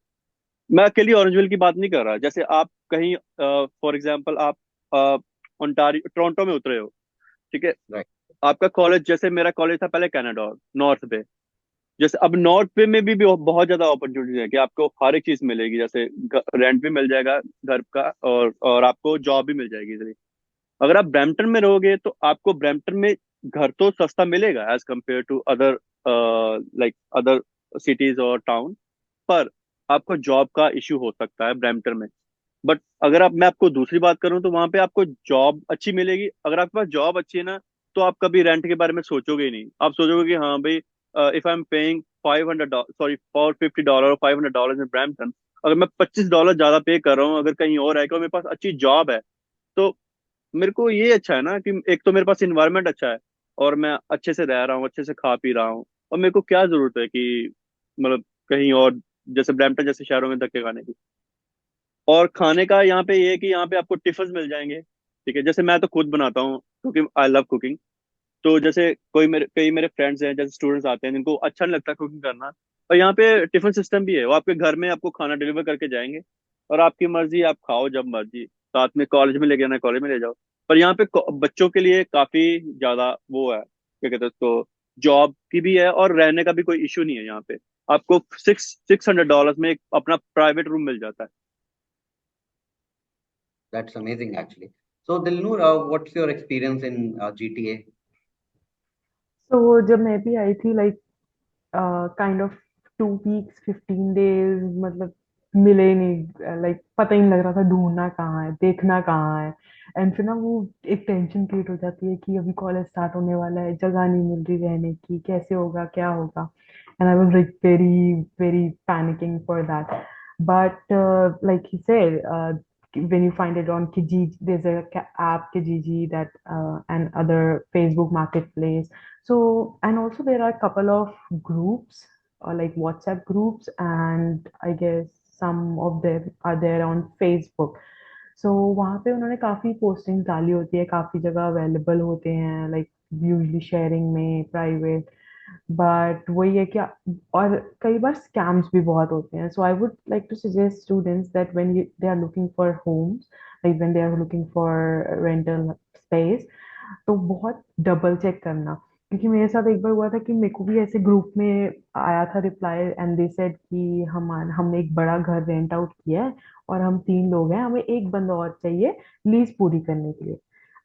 मैं अकेली ऑरेंजवल की बात नहीं कर रहा। जैसे आप कहीं फॉर एग्जांपल आप ओंटारियो टोरंटो में उतरे हो, ठीक है। Right. आपका कॉलेज, जैसे मेरा कॉलेज था पहले कनाडा नॉर्थ पे। जैसे अब नॉर्थ पे में भी बहुत ज्यादा अपॉर्चुनिटीज है कि आपको हर एक चीज मिलेगी, जैसे रेंट भी मिल जाएगा घर का, और आपको जॉब भी मिल जाएगी इजिली। अगर आप ब्रैम्पटन में रहोगे तो आपको ब्रैम्पटन में घर तो सस्ता मिलेगा as compare to other like other cities और टाउन। पर आपको जॉब का इश्यू हो सकता है ब्रैम्पटन में। बट अगर आप मैं आपको दूसरी बात करूं तो वहां पे आपको जॉब अच्छी मिलेगी। अगर आपके पास जॉब अच्छी है ना, तो आप कभी रेंट के बारे में सोचोगे ही नहीं। आप सोचोगे कि हाँ भाई, if I am paying $500, sorry $450 और $500 इन ब्रैम्पटन, अगर मैं $25 ज्यादा पे कर रहा हूँ अगर कहीं और है, और मेरे पास अच्छी जॉब है, तो मेरे को ये अच्छा है ना कि एक तो मेरे पास इन्वायरमेंट अच्छा है और मैं अच्छे से रह रहा हूँ, अच्छे से खा पी रहा हूँ। और मेरे को क्या जरूरत है कि मतलब कहीं और जैसे ब्रैम्पटन जैसे शहरों में धक्के खाने की। और खाने का यहाँ पे ये है कि यहाँ पे आपको टिफिन मिल जाएंगे, ठीक है। जैसे मैं तो खुद बनाता हूँ क्योंकि आई लव कुकिंग। तो जैसे कई मेरे फ्रेंड्स हैं, जैसे स्टूडेंट्स आते हैं जिनको अच्छा नहीं लगता कुकिंग करना, और यहाँ पे टिफिन सिस्टम भी है। वो आपके घर में आपको खाना डिलीवर करके जाएंगे और आपकी मर्जी, आप खाओ जब मर्जी। साथ में कॉलेज में ले जाना कॉलेज में ले जाओ। पर यहाँ पे बच्चों के लिए काफी ज्यादा वो है, क्या कहते हैं उसको, जॉब की भी है और रहने का भी कोई इशू नहीं है यहाँ पे। आपको $600 में एक अपना प्राइवेट रूम मिल जाता है। That's amazing actually. So Dilnoor, what's your experience in GTA? So जब मैं भी आई थी like kind of 2 weeks 15 days, मतलब मिले ही नहीं, लाइक पता ही नहीं लग रहा था ढूंढना कहाँ है, देखना कहाँ है। एंड फिर ना वो एक टेंशन क्रिएट हो जाती है कि अभी कॉलेज स्टार्ट होने वाला है, जगह नहीं मिल रही रहने की, कैसे होगा क्या होगा। And I was like very very panicking for that. But like he said, when you find it on Kijiji, there's a app Kijiji that and other Facebook Marketplace. So, and also there are a couple of groups or like WhatsApp groups, and I guess some of them are there on Facebook. So वहाँ पे उन्होंने काफी posting डाली होती है, काफी जगह available होते हैं, लाइक यूजली शेयरिंग में, प्राइवेट। बट वही है कि और कई बार स्कैम्स भी बहुत होते हैं. So I would like to suggest students that when they are looking for homes, like when they are looking for rental space, तो बहुत डबल चेक करना. क्योंकि मेरे साथ एक बार हुआ था कि मेरे को भी ऐसे ग्रुप में आया था रिप्लाई, एंड दे सेड कि हमने एक बड़ा घर रेंट आउट किया है और हम 3 लोग हैं, हमें एक बंदा और चाहिए लीज पूरी करने के लिए.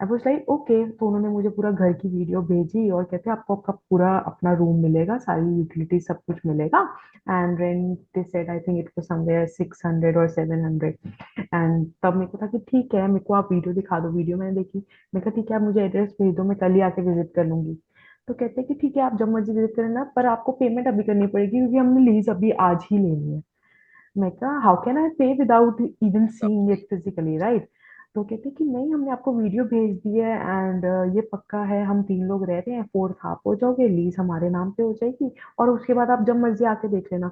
आई वाज लाइक ओके. तो उन्होंने मुझे पूरा घर की वीडियो भेजी और कहते आपको आपका पूरा अपना रूम मिलेगा, सारी यूटिलिटी सब कुछ मिलेगा, and rent they said I think it was somewhere 600 or 700. And तब मेरे को था कि ठीक है, मेरे को आप वीडियो दिखा दो. वीडियो मैंने देखी, मैं कहा ठीक है आप मुझे एड्रेस भेज दो, मैं कल ही आके विजिट कर लूंगी. तो कहते हैं कि ठीक है आप जब मर्जी विजिट करना, पर आपको पेमेंट अभी करनी पड़ेगी क्योंकि हमने लीज अभी आज ही लेनी है. मैं कहा हाउ कैन आई पे without even seeing it physically, right? तो कहते कि नहीं, हमने आपको वीडियो भेज दी है, एंड ये पक्का है, हम 3 लोग रह रहे हैं, फोर्थ आप हो जाओगे, लीज हमारे नाम पे हो जाएगी, और उसके बाद आप जब मर्जी आके देख लेना.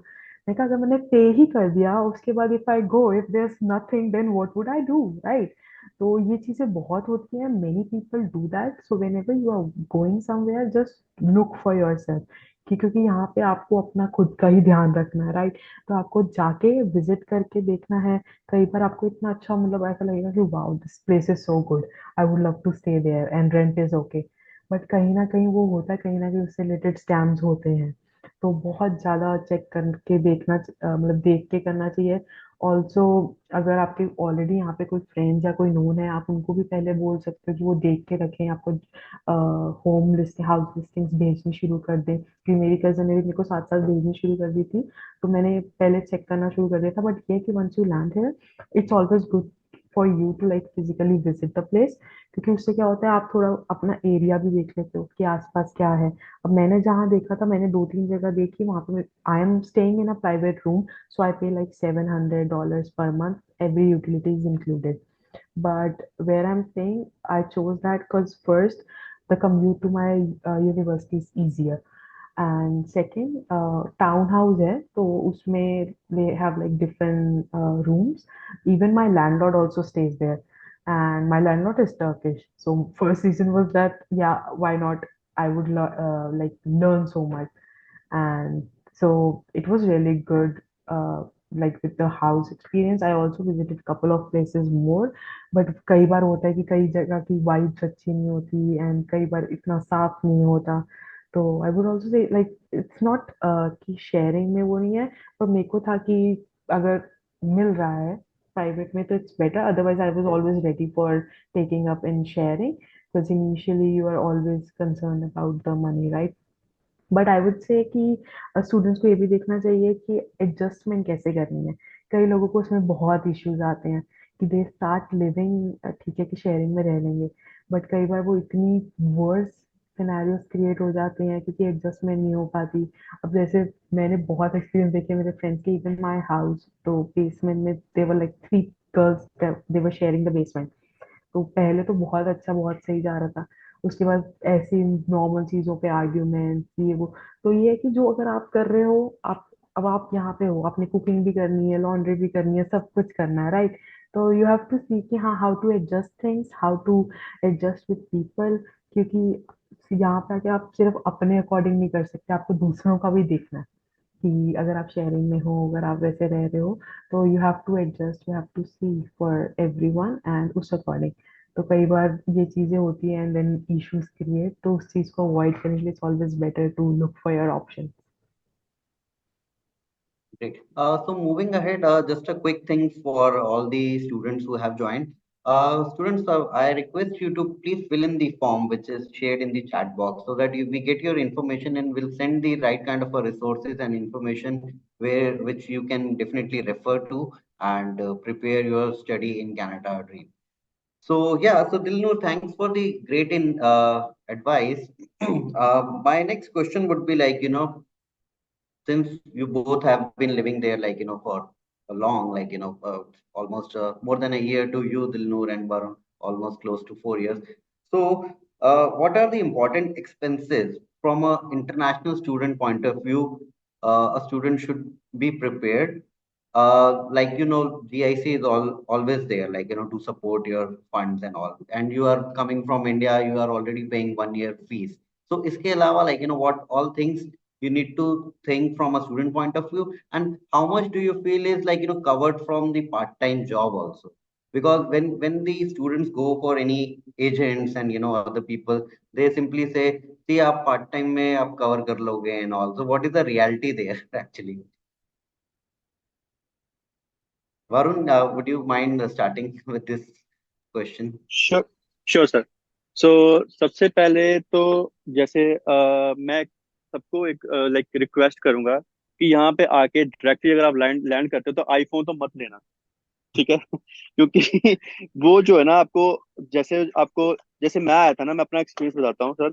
मैं कहा अगर मैंने पे ही कर दिया, उसके बाद if I go, if there is nothing, then what would I do, right? तो ये चीजें बहुत होती हैं. Many people do that. So whenever you are going somewhere, just look for yourself, क्योंकि यहाँ पे आपको अपना खुद का ही ध्यान रखना है, राइट? तो आपको जाके विजिट करके देखना है. कई बार आपको इतना अच्छा, मतलब ऐसा लगेगा कि wow this place is so good, I would love to stay there, and rent is okay. But कहीं ना कहीं वो होता है, कहीं ना कहीं उससे रिलेटेड स्कैम्स होते हैं. तो बहुत ज्यादा चेक करके देखना, मतलब देख के करना चाहिए. ऑल्सो अगर आपके ऑलरेडी यहाँ पे कोई फ्रेंड्स या कोई नोन है, आप उनको भी पहले बोल सकते हो कि वो देख के रखें आपको, होम लिस्टिंग हाउस लिस्टिंग्स भेजनी शुरू कर दें. कि मेरी कजन ने भी मेरे को साथ साथ भेजनी शुरू कर दी थी, तो मैंने पहले चेक करना शुरू कर दिया था. बट ये है कि once you land here, it's always good for you to like physically visit the place. क्योंकि उससे क्या होता है, आप थोड़ा अपना एरिया भी देख लेते हो कि आसपास क्या है. अब मैंने जहाँ देखा था, मैंने 2-3 जगह देखी, वहां पे I am staying in a private room, so I pay like $700 per month, every utility is included. But where I'm staying, I chose that because first, the commute to my university is easier. And second, town house है, तो उसमें they have like different rooms. Even my landlord also stays there, and my landlord is Turkish. So first reason was that yeah, why not? I would like learn so much, and so it was really good. Like with the house experience, I also visited couple of places more. But कई बार होता है कि कई जगह की vibes अच्छी नहीं होती, एंड कई बार इतना साफ नहीं होता. तो I would also say like it's not कि शेयरिंग में वो नहीं है, पर मेरे को था कि अगर मिल रहा है प्राइवेट में तो it's better. Otherwise I was always ready for taking up in sharing, because initially you are always concern about the money, right? But I would say कि स्टूडेंट्स को ये भी देखना चाहिए कि एडजस्टमेंट कैसे करनी है. कई लोगों को उसमें बहुत इश्यूज आते हैं कि दे स्टार्ट लिविंग, ठीक है कि शेयरिंग में रह लेंगे, बट कई बार वो इतनी वर्स सिनेरियोस क्रिएट हो जाते हैं क्योंकि एडजस्टमेंट नहीं हो पाती. अब जैसे मैंने बहुत एक्सपीरियंस देखे मेरे फ्रेंड्स के, इवन माई हाउस, तो बेसमेंट में there're like 3 girls, they're sharing the basement. तो पहले तो बहुत अच्छा, बहुत सही जा रहा था. उसके बाद ऐसी नॉर्मल चीजों पे आर्ग्यूमेंट, ये वो. तो ये है कि जो अगर आप कर रहे हो, आप अब आप यहाँ पे हो, आपने कुकिंग भी करनी है, लॉन्ड्री भी करनी है, सब कुछ करना है, राइट? तो यू हैव टू सी कि हाँ, how to adjust things, how to adjust with people. क्योंकि यहाँ पे आके आप सिर्फ अपने अकॉर्डिंग नहीं कर सकते, आपको दूसरों का भी देखना है. कि अगर आप शेयरिंग में हो, अगर आप वैसे रह रहे हो, तो you have to adjust, you have to see for everyone and उस अकॉर्डिंग. तो कई बार ये चीजें होती हैं एंड देन इश्यूज क्रिएट, तो उस चीज को अवॉइड करने के लिए it's always better to look for your option. Great. So moving ahead, just a quick thing for all the students who have joined. Students, I request you to please fill in the form which is shared in the chat box so that we get your information and we'll send the right kind of resources and information where which you can definitely refer to and prepare your study in Canada dream. So yeah, so Dilnur, thanks for the great in advice. My next question would be like, since you both have been living there for a long almost more than a year to you, Dilnoor, and Varun, almost close to 4 years. So what are the important expenses from a international student point of view a student should be prepared? GIC is always there, to support your funds and all. And you are coming from India, you are already paying 1 year fees. So इसके अलावा what all things you need to think from a student point of view, and how much do you feel is covered from the part-time job also? Because when the students go for any agents and other people, they simply say, see आप part time में आप cover कर लोगे and all. So what is the reality there actually? Varun, would you mind starting with this question? Sure sure sir. So सबसे पहले तो जैसे मैं सबको एक लाइक रिक्वेस्ट करूंगा कि यहाँ पे आके डायरेक्टली अगर आप लैंड लैंड करते हो तो आईफोन तो मत लेना, ठीक है? क्योंकि वो जो है ना आपको, जैसे मैं आया था ना, मैं अपना एक्सपीरियंस बताता हूँ सर।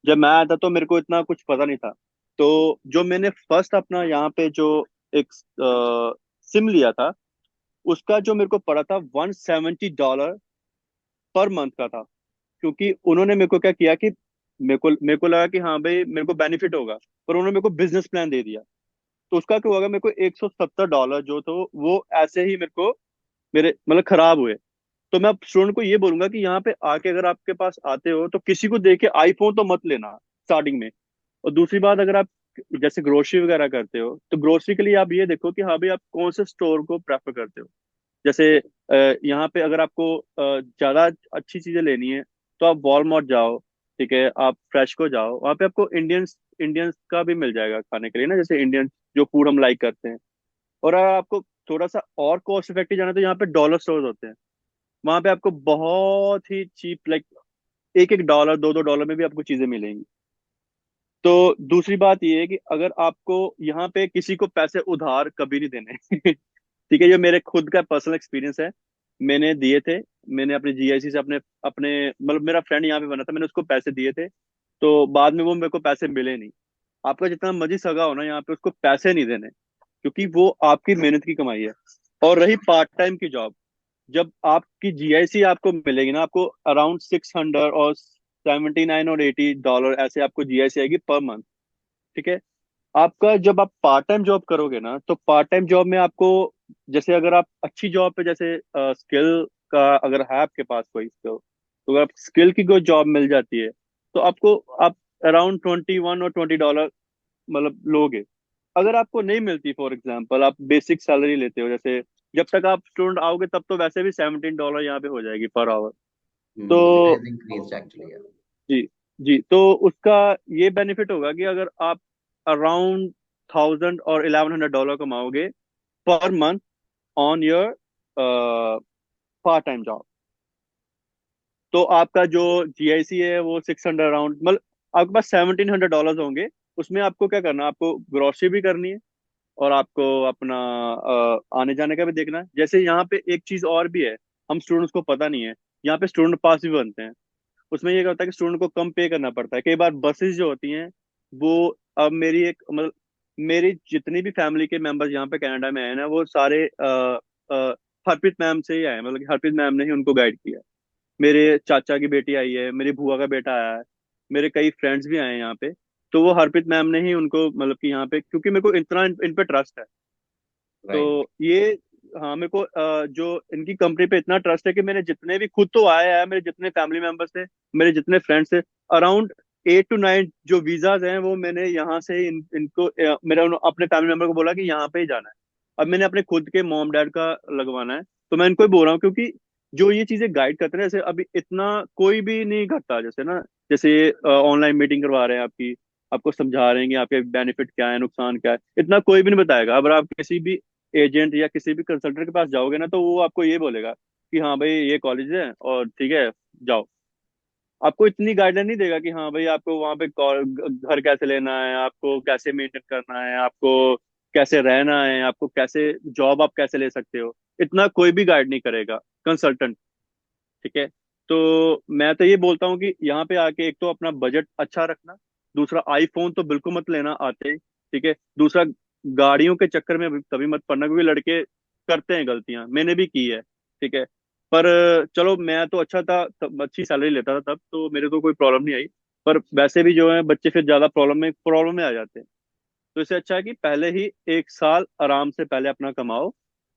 जब मैं आया था तो मेरे को इतना कुछ पता नहीं था। तो जो मैंने फर्स्ट अपना यहाँ पे जो एक सिम लिया था, उसका जो मेरे को पड़ा था $170 पर मंथ का था। क्योंकि उन्होंने मेरे को क्या किया कि मेरे को लगा कि हाँ भाई मेरे को बेनिफिट होगा, पर उन्होंने मेरे को बिजनेस प्लान दे दिया। तो उसका क्या होगा, मेरे को $170 जो तो वो ऐसे ही मेरे को मेरे मतलब खराब हुए। तो मैं स्टूडेंट को ये बोलूंगा कि यहाँ पे आके अगर आपके पास आते हो तो किसी को देख के आईफोन तो मत लेना स्टार्टिंग में। और दूसरी बात, अगर आप जैसे ग्रोसरी वगैरह करते हो तो ग्रोसरी के लिए आप ये देखो कि हाँ भाई आप कौन से स्टोर को प्रेफर करते हो। जैसे यहाँ पे अगर आपको ज्यादा अच्छी चीजें लेनी है तो आप वॉलमार्ट जाओ, ठीक है? आप फ्रेश को जाओ, वहाँ पे आपको इंडियंस इंडियंस का भी मिल जाएगा खाने के लिए ना, जैसे इंडियन जो फूड हम लाइक करते हैं। और अगर आपको थोड़ा सा और कॉस्ट इफेक्टिव जाना है तो यहाँ पे डॉलर स्टोर्स होते हैं। वहां पे आपको बहुत ही चीप, लाइक एक एक डॉलर दो दो डॉलर में भी आपको चीजें मिलेंगी। तो दूसरी बात ये है कि अगर आपको यहाँ पे किसी को पैसे उधार कभी नहीं देने ठीक है? ये मेरे खुद का पर्सनल एक्सपीरियंस है। मैंने दिए थे, मैंने अपने जीआईसी से अपने अपने मतलब मेरा फ्रेंड यहाँ पे बना था, मैंने उसको पैसे दिए थे। तो बाद में वो मेरे को पैसे मिले नहीं। आपका जितना मर्जी सगा हो ना, यहाँ पे उसको पैसे नहीं देने, क्योंकि वो आपकी मेहनत की कमाई है। और रही पार्ट टाइम की जॉब, जब आपकी जीआईसी आपको मिलेगी ना, आपको अराउंड 600 और 79 और $80 ऐसे आपको जीआईसी आएगी पर मंथ, ठीक है? आपका जब आप पार्ट टाइम जॉब करोगे ना, तो पार्ट टाइम जॉब में आपको, जैसे अगर आप अच्छी जॉब पे, जैसे स्किल का अगर है आपके पास कोई स्किल, तो अगर आप स्किल की कोई जॉब मिल जाती है तो आपको आप अराउंड 21 और $20 मतलब लोगे। अगर आपको नहीं मिलती, फॉर एग्जाम्पल आप बेसिक सैलरी लेते हो, जैसे जब तक आप स्टूडेंट आओगे तब तो वैसे भी $17 यहाँ पे हो जाएगी पर आवर। It तो has increased actually. Yeah. जी जी, तो उसका ये बेनिफिट होगा कि अगर आप अराउंड 1000 और $1100 कमाओगे per month on your part time job, तो आपका जो जीआईसी है वो 600 अराउंड, मतलब आपके पास $1700 होंगे। उसमें आपको क्या करना है, आपको ग्रोसरी भी करनी है और आपको अपना आने जाने का भी देखना है। जैसे यहाँ पे एक चीज और भी है, हम स्टूडेंट्स को पता नहीं है, यहाँ पे स्टूडेंट पास भी बनते हैं। उसमें ये क्या होता है कि स्टूडेंट को कम पे करना पड़ता है। कई बार बसेस जो होती हैं वो, अब मेरी एक मतलब मेरी जितनी भी फैमिली के मेंबर्स यहाँ पे कनाडा में आए ना, वो सारे हरप्रीत मैम से ही आए हैं। मतलब कि हरप्रीत मैम ने ही उनको गाइड किया। मेरे चाचा की बेटी आई है, मेरी बुआ का बेटा आया है, मेरे कई फ्रेंड्स भी आए हैं यहाँ पे। तो वो हरप्रीत मैम ने ही उनको मतलब कि यहाँ पे, क्योंकि मेरे को इतना इन पे ट्रस्ट है। Right. तो ये, हाँ, मेरे को जो इनकी कंपनी पे इतना ट्रस्ट है कि मैंने जितने भी, खुद तो आया है, मेरे जितने फैमिली मेंबर्स थे, मेरे जितने फ्रेंड्स थे, अराउंड 8 to 9 जो वीजाज हैं वो मैंने यहाँ से ही इनको अपने फैमिली मेंबर को बोला कि यहाँ पे ही जाना है। अब मैंने अपने खुद के मॉम डैड का लगवाना है, तो मैं इनको ही बोल रहा हूँ। क्योंकि जो ये चीजें गाइड करते हैं ना, जैसे अभी इतना कोई भी नहीं करता, जैसे ना, जैसे ऑनलाइन मीटिंग करवा रहे हैं आपकी, आपको समझा रहे हैं कि आपके बेनिफिट क्या है, नुकसान क्या है, इतना कोई भी नहीं बताएगा। अगर आप किसी भी एजेंट या किसी भी कंसल्टेंट के पास जाओगे ना, तो वो आपको ये बोलेगा कि हाँ भाई ये कॉलेज है और ठीक है, जाओ। आपको इतनी गाइडलाइन नहीं देगा कि हाँ भाई आपको वहां पे घर कैसे लेना है, आपको कैसे मेंटेन करना है, आपको कैसे रहना है, आपको कैसे जॉब आप कैसे ले सकते हो। इतना कोई भी गाइड नहीं करेगा कंसल्टेंट, ठीक है? तो मैं तो ये बोलता हूँ कि यहाँ पे आके एक तो अपना बजट अच्छा रखना, दूसरा आईफोन तो बिल्कुल मत लेना आते ही, ठीक है? दूसरा, गाड़ियों के चक्कर में कभी मत पड़ना, क्योंकि लड़के करते हैं गलतियां, मैंने भी की है, ठीक है? पर चलो, मैं तो अच्छा था तब, अच्छी सैलरी लेता था तब, तो मेरे को कोई प्रॉब्लम नहीं आई। पर वैसे भी जो है बच्चे फिर ज्यादा प्रॉब्लम में आ जाते हैं। तो इससे अच्छा है कि पहले ही 1 साल आराम से पहले अपना कमाओ,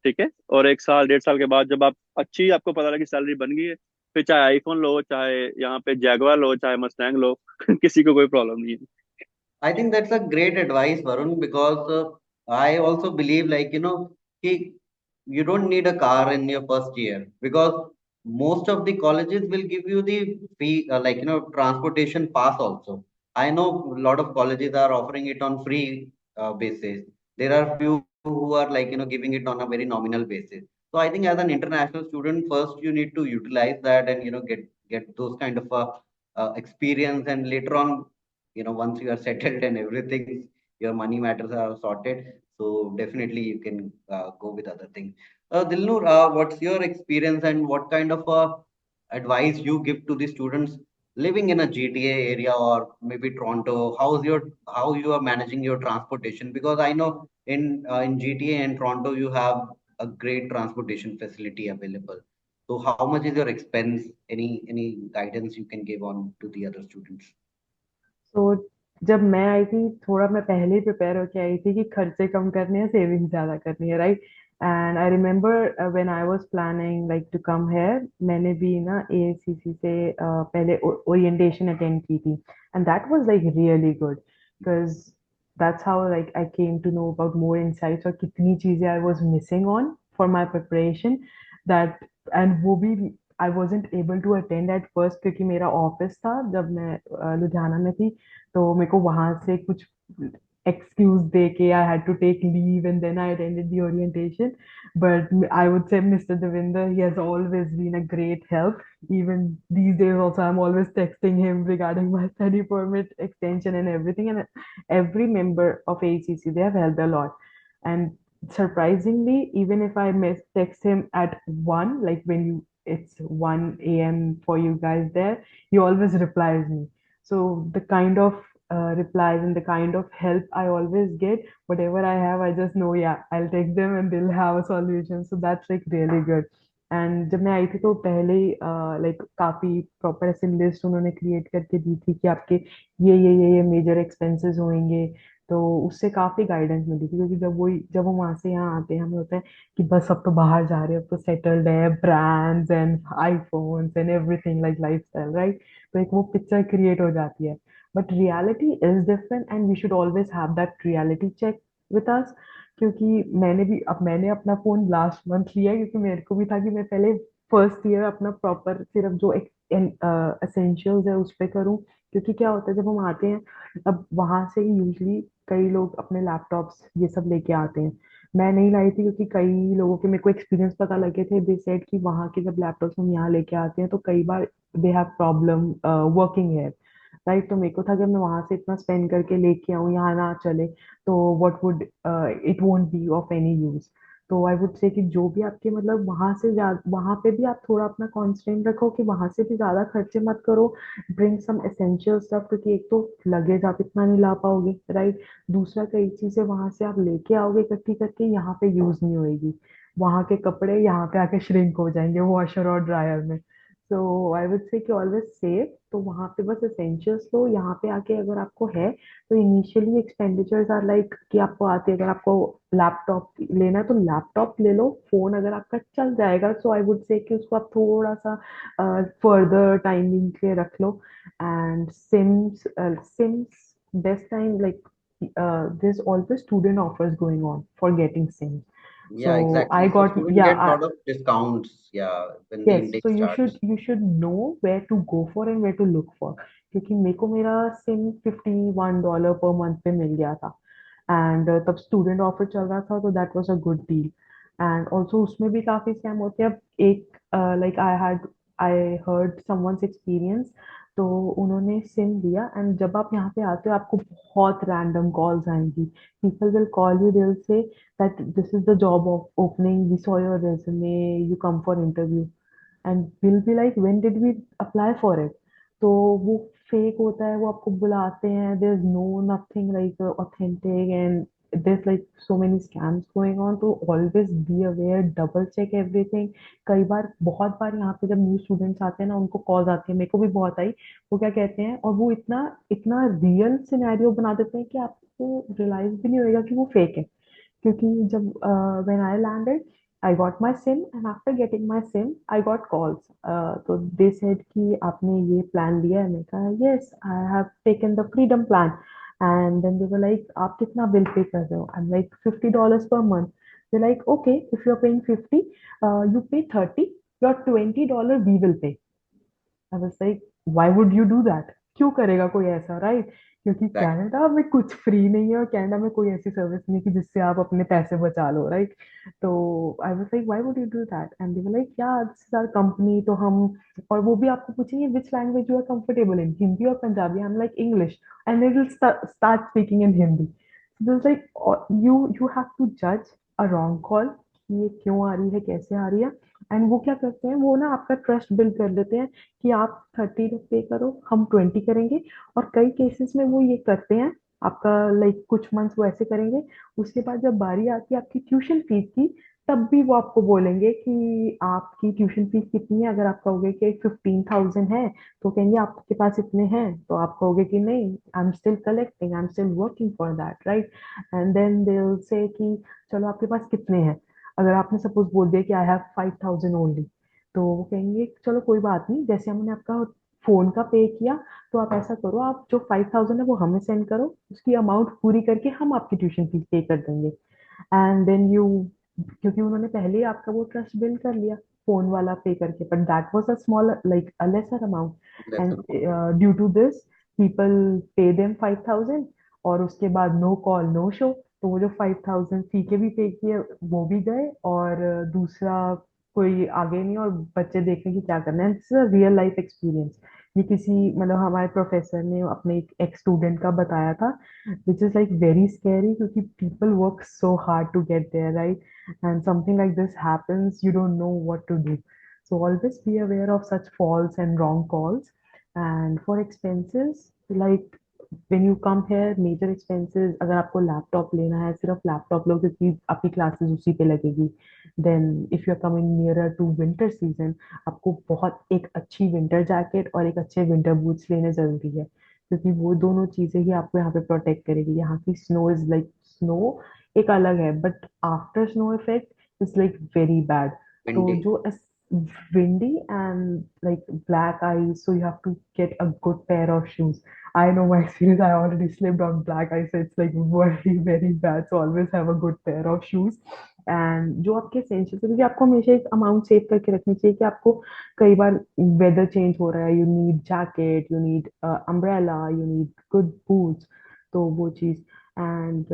ठीक है? और 1 साल 1.5 साल के बाद जब आप अच्छी, आपको पता लगे सैलरी बन गई है, फिर चाहे आईफोन लो, चाहे यहाँ पे जैगवार लो, चाहे मस्टैंग लो, किसी को कोई प्रॉब्लम नहीं है। I think that's a great advice, Varun, because I also believe, like, you don't need a car in your first year because most of the colleges will give you the fee, transportation pass also. I know a lot of colleges are offering it on free basis. There are few who are like, giving it on a very nominal basis. So I think as an international student, first you need to utilize that and, get those kind of experience, and later on, once you are settled and everything, your money matters are sorted, so definitely you can go with other things. Dilnur, what's your experience and what kind of advice you give to the students living in a GTA area or maybe Toronto? How you are managing your transportation? Because I know in GTA and Toronto you have a great transportation facility available. So how much is your expense? Any guidance you can give on to the other students? तो जब मैं आई थी थोड़ा मैं पहले ही prepare होके आई थी कि खर्चे कम करने हैं, सेविंग ज्यादा करनी है, right. And I remember when I was planning like to come here, मैंने भी ना एआईसीसी से पहले ओरिएंटेशन अटेंड की थी, and that was like really good because that's how like I came to know about more insights और कितनी चीजें I was missing on for my preparation, that and वो भी I wasn't able to attend at first क्योंकि मेरा office था जब मैं लुधियाना में थी। तो मेरे को वहां से कुछ एक्सक्यूज दे के I had to take leave and then I attended the orientation. But I would say mister Devinder, he has always been a great help. even these days also I'm always texting him regarding my study permit extension and everything, and every member of ACC, they have helped a lot. And surprisingly, even if I miss text him at 1, like when you it's 1 a.m. for you guys there, he always replies me. So the kind of replies and the kind of help I always get, whatever I have, I just know, yeah, I'll text them and they'll have a solution. So that's like really good. And जब मैं आई थी तो पहले ही like काफी proper ऐसे list उन्होंने create करके दी थी कि आपके ये मेजर एक्सपेंसेस होंगे। तो उससे काफी गाइडेंस मिली थी क्योंकि जब हम वहां से यहाँ आते हैं हमें होता है कि बस अब तो बाहर जा रहे हैं, अब तो सेटल्ड है, brands and iPhones and everything like lifestyle, right. तो एक वो पिक्चर क्रिएट हो जाती है, but reality is different and we should always have that reality check with us. क्योंकि मैंने अपना फोन लास्ट मंथ लिया है क्योंकि मेरे को भी था कि मैं पहले फर्स्ट ईयर अपना प्रॉपर सिर्फ जो एसेंशियल्स है उस पे करूँ। क्योंकि क्या होता है जब हम आते हैं, अब वहां से यूजली कई लोग अपने लैपटॉप्स ये सब लेके आते हैं। मैं नहीं लाई थी क्योंकि कई लोगों के मेरे को एक्सपीरियंस पता लगे थे, दे सेड कि वहाँ के जब लैपटॉप्स हम यहाँ लेके आते हैं तो कई बार दे हैव प्रॉब्लम वर्किंग है, राइट। तो मेरे को था जब मैं वहां से इतना स्पेंड करके लेके आऊँ यहाँ ना चले तो what would it won't be of any use. तो आई वुड से कि जो भी आपके मतलब वहां पे भी आप थोड़ा अपना कॉन्स्टेंट रखो कि वहां से भी ज्यादा खर्चे मत करो। ब्रिंग सम एसेंशियल स्टफ क्योंकि एक तो लगेज आप इतना नहीं ला पाओगे, राइट। दूसरा कई चीजें वहां से आप लेके आओगे इकट्ठी करके, यहाँ पे यूज नहीं होएगी। वहां के कपड़े यहाँ पे आके श्रिंक हो जाएंगे वॉशर और ड्रायर में। सो आई वुड से कि ऑलवेज सेव, तो वहां पे बस एसेंशियल्स लो। यहाँ पे आके अगर आपको है तो इनिशियली एक्सपेंडिचर्स आर लाइक कि आपको आते अगर आपको लैपटॉप लेना है तो लैपटॉप ले लो। फोन अगर आपका चल जाएगा सो आई वुड से कि उसको आप थोड़ा सा फर्दर टाइमिंग के लिए रख लो। And seems best time like there's always student offers going on for getting sims. So Yeah, I exactly. So got student yeah get lot of discounts, yeah, when the yes, so intake starts. you should know where to go for and where to look for. क्योंकि मेरे को मेरा SIM $51 per month पे मिल गया था, and तब student offer चल रहा था तो that was a good deal. And also उसमें भी काफी स्कैम होते हैं। अब एक like I heard someone's experience. तो उन्होंने सिम दिया एंड जब आप यहाँ पे आते हो आपको बहुत रैंडम कॉल्स आएंगी। People will call you, they will से that this is the job of opening, we saw your resume, you come for interview, and we'll be like when did we apply for it? तो वो fake होता है, वो आपको बुलाते हैं, there's no nothing like authentic, and there's like so many scams going on, तो always be aware, double check everything। कई बार बहुत बार यहाँ पे जब न्यू स्टूडेंट्स आते हैं ना उनको कॉल्स आती है, मेरे को भी बहुत आई। वो क्या कहते हैं, और वो इतना इतना रियल सिनेरियो बना देते हैं कि आपको रियलाइज भी नहीं होएगा कि वो फेक है। क्योंकि जब when I landed I got my SIM, and after getting my SIM, I got calls. So they said कि आपने ये plan लिया है? मैंने कहा yes, I have taken the freedom plan. And then they were like, आप कितना bill pay कर रहे हो? I'm like $50 per month. They're like, okay, if you're paying 50, you pay 30, your $20 we will pay. I was like, why would you do that? क्यों करेगा कोई ऐसा, right? क्योंकि Right. कनाडा में कुछ फ्री नहीं है, और कनाडा में कोई ऐसी सर्विस नहीं है कि जिससे आप अपने पैसे बचा लो, राइट? तो I was like, why would you do that? And they were like, yeah this is our company, तो हम, और वो भी आपको पूछेंगे which language you are comfortable in, Hindi और Punjabi? I am like English, and they will start speaking in Hindi. So this like, you you have to जज a wrong call, ये क्यों आ रही है, कैसे आ रही है. एंड वो क्या करते हैं, वो ना आपका ट्रस्ट बिल्ड कर लेते हैं कि आप 30 पे करो, हम 20 करेंगे. और कई केसेस में वो ये करते हैं, आपका लाइक कुछ मंथ्स वो ऐसे करेंगे. उसके बाद जब बारी आती है आपकी ट्यूशन फीस की, तब भी वो आपको बोलेंगे कि आपकी ट्यूशन फीस कितनी है. अगर आप कहोगे कि 15,000 है, तो कहेंगे आपके पास इतने हैं, तो आप कहोगे कि नहीं, I am still collecting, I am still working for that, right? And then they will say कि चलो आपके पास कितने हैं. अगर आपने सपोज बोल दिया कि आई हैव 5,000 ओनली, तो वो कहेंगे चलो कोई बात नहीं, जैसे हमने आपका फोन का पे किया, तो आप ऐसा करो, आप जो 5,000 है वो हमें सेंड करो, उसकी अमाउंट पूरी करके हम आपकी ट्यूशन फीस पे कर देंगे. एंड देन यू, क्योंकि उन्होंने पहले ही आपका वो ट्रस्ट बिल्ड कर लिया फोन वाला पे करके, but that was a small, like a lesser amount. That's and a due to this, people pay them 5,000, और उसके बाद नो कॉल नो शो. तो वो जो 5,000 फी के भी पे किए, वो भी गए, और दूसरा कोई आगे नहीं, और बच्चे देखें कि क्या करना है. This is a real life experience. ये किसी, मतलब हमारे प्रोफेसर ने अपने एक स्टूडेंट का बताया था, which is like very scary, क्योंकि people work so hard to get there, right? And something like this happens, you don't know what to do. So always be aware of such false and wrong calls. And for expenses, like when you come here, major expenses, अगर आपको laptop लेना है, सिर्फ laptop लो क्योंकि आपकी classes उसी पे लगेगी. Then if you are coming nearer to winter season, आपको बहुत एक अच्छी विंटर जैकेट और एक अच्छे विंटर बूट्स लेने जरूरी है, क्योंकि वो दोनों चीजें ही आपको यहाँ पे प्रोटेक्ट करेगी. यहाँ की स्नो इज लाइक, स्नो एक अलग है, but after snow effect is like very bad. तो windy. जो windy and like black ice, so you have to get a good pair of shoes. I know my experience, I already slipped on black ice, so it's like very very bad. So always have a good pair of shoes. And जो आपके essential, क्योंकि आपको हमेशा एक amount save करके रखनी चाहिए कि आपको कई बार वेदर चेंज हो रहा है, you need jacket, you need umbrella, you need good boots. तो वो चीज. And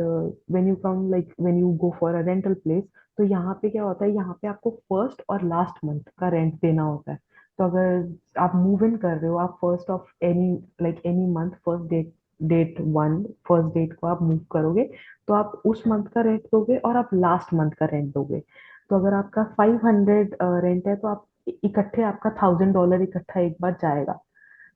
when you come, like when you go for a rental place, तो यहाँ पे क्या होता है, यहाँ पे आपको फर्स्ट और लास्ट मंथ का रेंट देना होता है. तो अगर आप मूव इन कर रहे हो, आप first of any, like any month, first date, date one, first date को आप मूव करोगे, तो आप उस मंथ का रेंट दोगे और आप लास्ट मंथ का रेंट दोगे. तो अगर आपका 500 रेंट है, तो आप इकट्ठे, आपका $1,000 इकट्ठा एक बार जाएगा.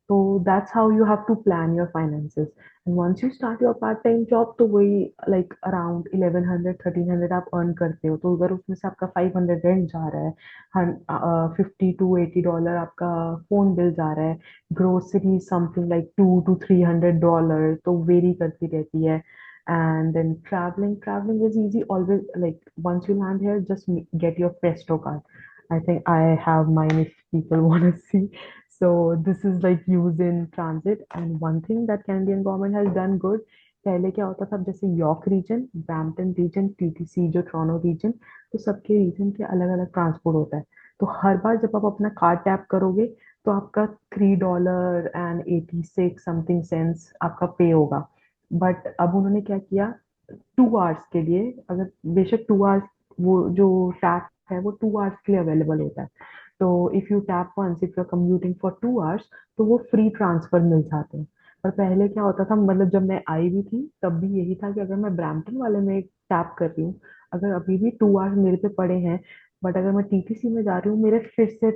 So that's how you have to plan your finances. And once you start your part-time job, तो वही like around 1100 1300 आप earn करते हो. तो अगर उसमें से आपका 500 रेंट जा रहा है, $50 to $80 आपका फोन बिल जा रहा है, ग्रोसरी समथिंग लाइक $200 to $300, तो वेरी करती रहती है. And then traveling is easy always. Like once you land here, just get your Presto card. I think I have mine if people want to see. So this is like used in transit. And one thing that Canadian government has done good, पहले क्या होता था, अब जैसे York region, Brampton region, TTC जो Toronto region, तो सबके reason के अलग अलग ट्रांसपोर्ट होता है. तो हर बार जब आप अपना कार्ड टैप करोगे, तो आपका $3.86 समथिंग सेंस आपका पे होगा. बट अब उन्होंने क्या किया, 2 आवर्स के लिए, अगर बेशक 2 आवर्स, वो जो टैप है वो 2 आवर्स के लिए अवेलेबल होता है. तो if you tap once, if you are commuting for 2 hours, तो वो फ्री ट्रांसफर मिल जाते हैं. पर पहले क्या होता था, मतलब जब मैं आई भी थी तब भी यही था कि अगर मैं ब्रैम्पटन वाले में टैप कर रही हूँ, अगर अभी भी 2 आवर्स मेरे पे पड़े हैं, बट अगर मैं टीटीसी में जा रही हूँ, मेरे फिर से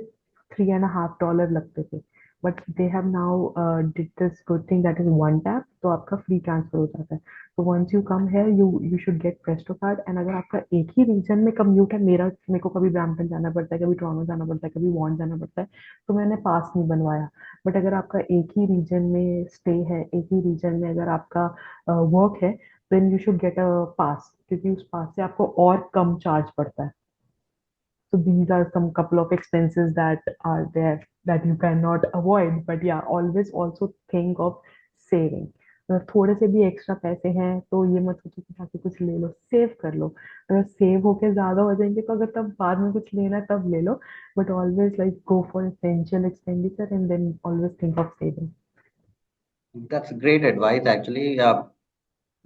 $3.50 लगते थे. But they have now did this good thing, that is one tap, तो आपका फ्री ट्रांसफर हो जाता है. तो once you come here, you should get Presto card. And अगर आपका एक ही रीजन में कम्यूट है, मेरे को कभी ब्रैम्पटन जाना पड़ता है, कभी टोरंटो जाना पड़ता है, कभी वॉन जाना पड़ता है, तो मैंने पास नहीं बनवाया. बट अगर आपका एक ही रीजन में स्टे है, एक ही रीजन में अगर आपका वर्क है, then you should get a pass, क्योंकि उस पास से आपको और कम चार्ज पड़ता है. So these are some couple of expenses that are there that you cannot avoid. But yeah, always also think of saving. अगर थोड़े से भी एक्स्ट्रा पैसे हैं तो ये मत सोचो कि जाके कुछ ले लो, सेव कर लो। अगर सेव होके ज्यादा हो जाएंगे तो अगर तब बाद में कुछ लेना है तब ले लो, but always like go for essential expenditure and then always think of saving. That's great advice, actually.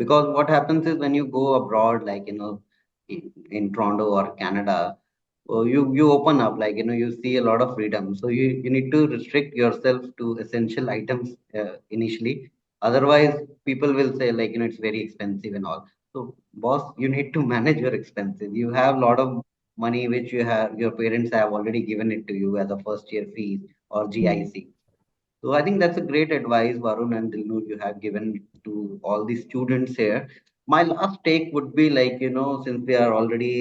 Because what happens is when you go abroad, like, in Toronto or Canada, you open up, like, you see a lot of freedom. So you need to restrict yourself to essential items initially. Otherwise, people will say, like, it's very expensive and all. So, boss, you need to manage your expenses. You have a lot of money which your parents have already given it to you as a first year fees or Mm. GIC. So I think that's a great advice, Varun and Dilnu, you have given to all the students here. My last take would be, like, since we are already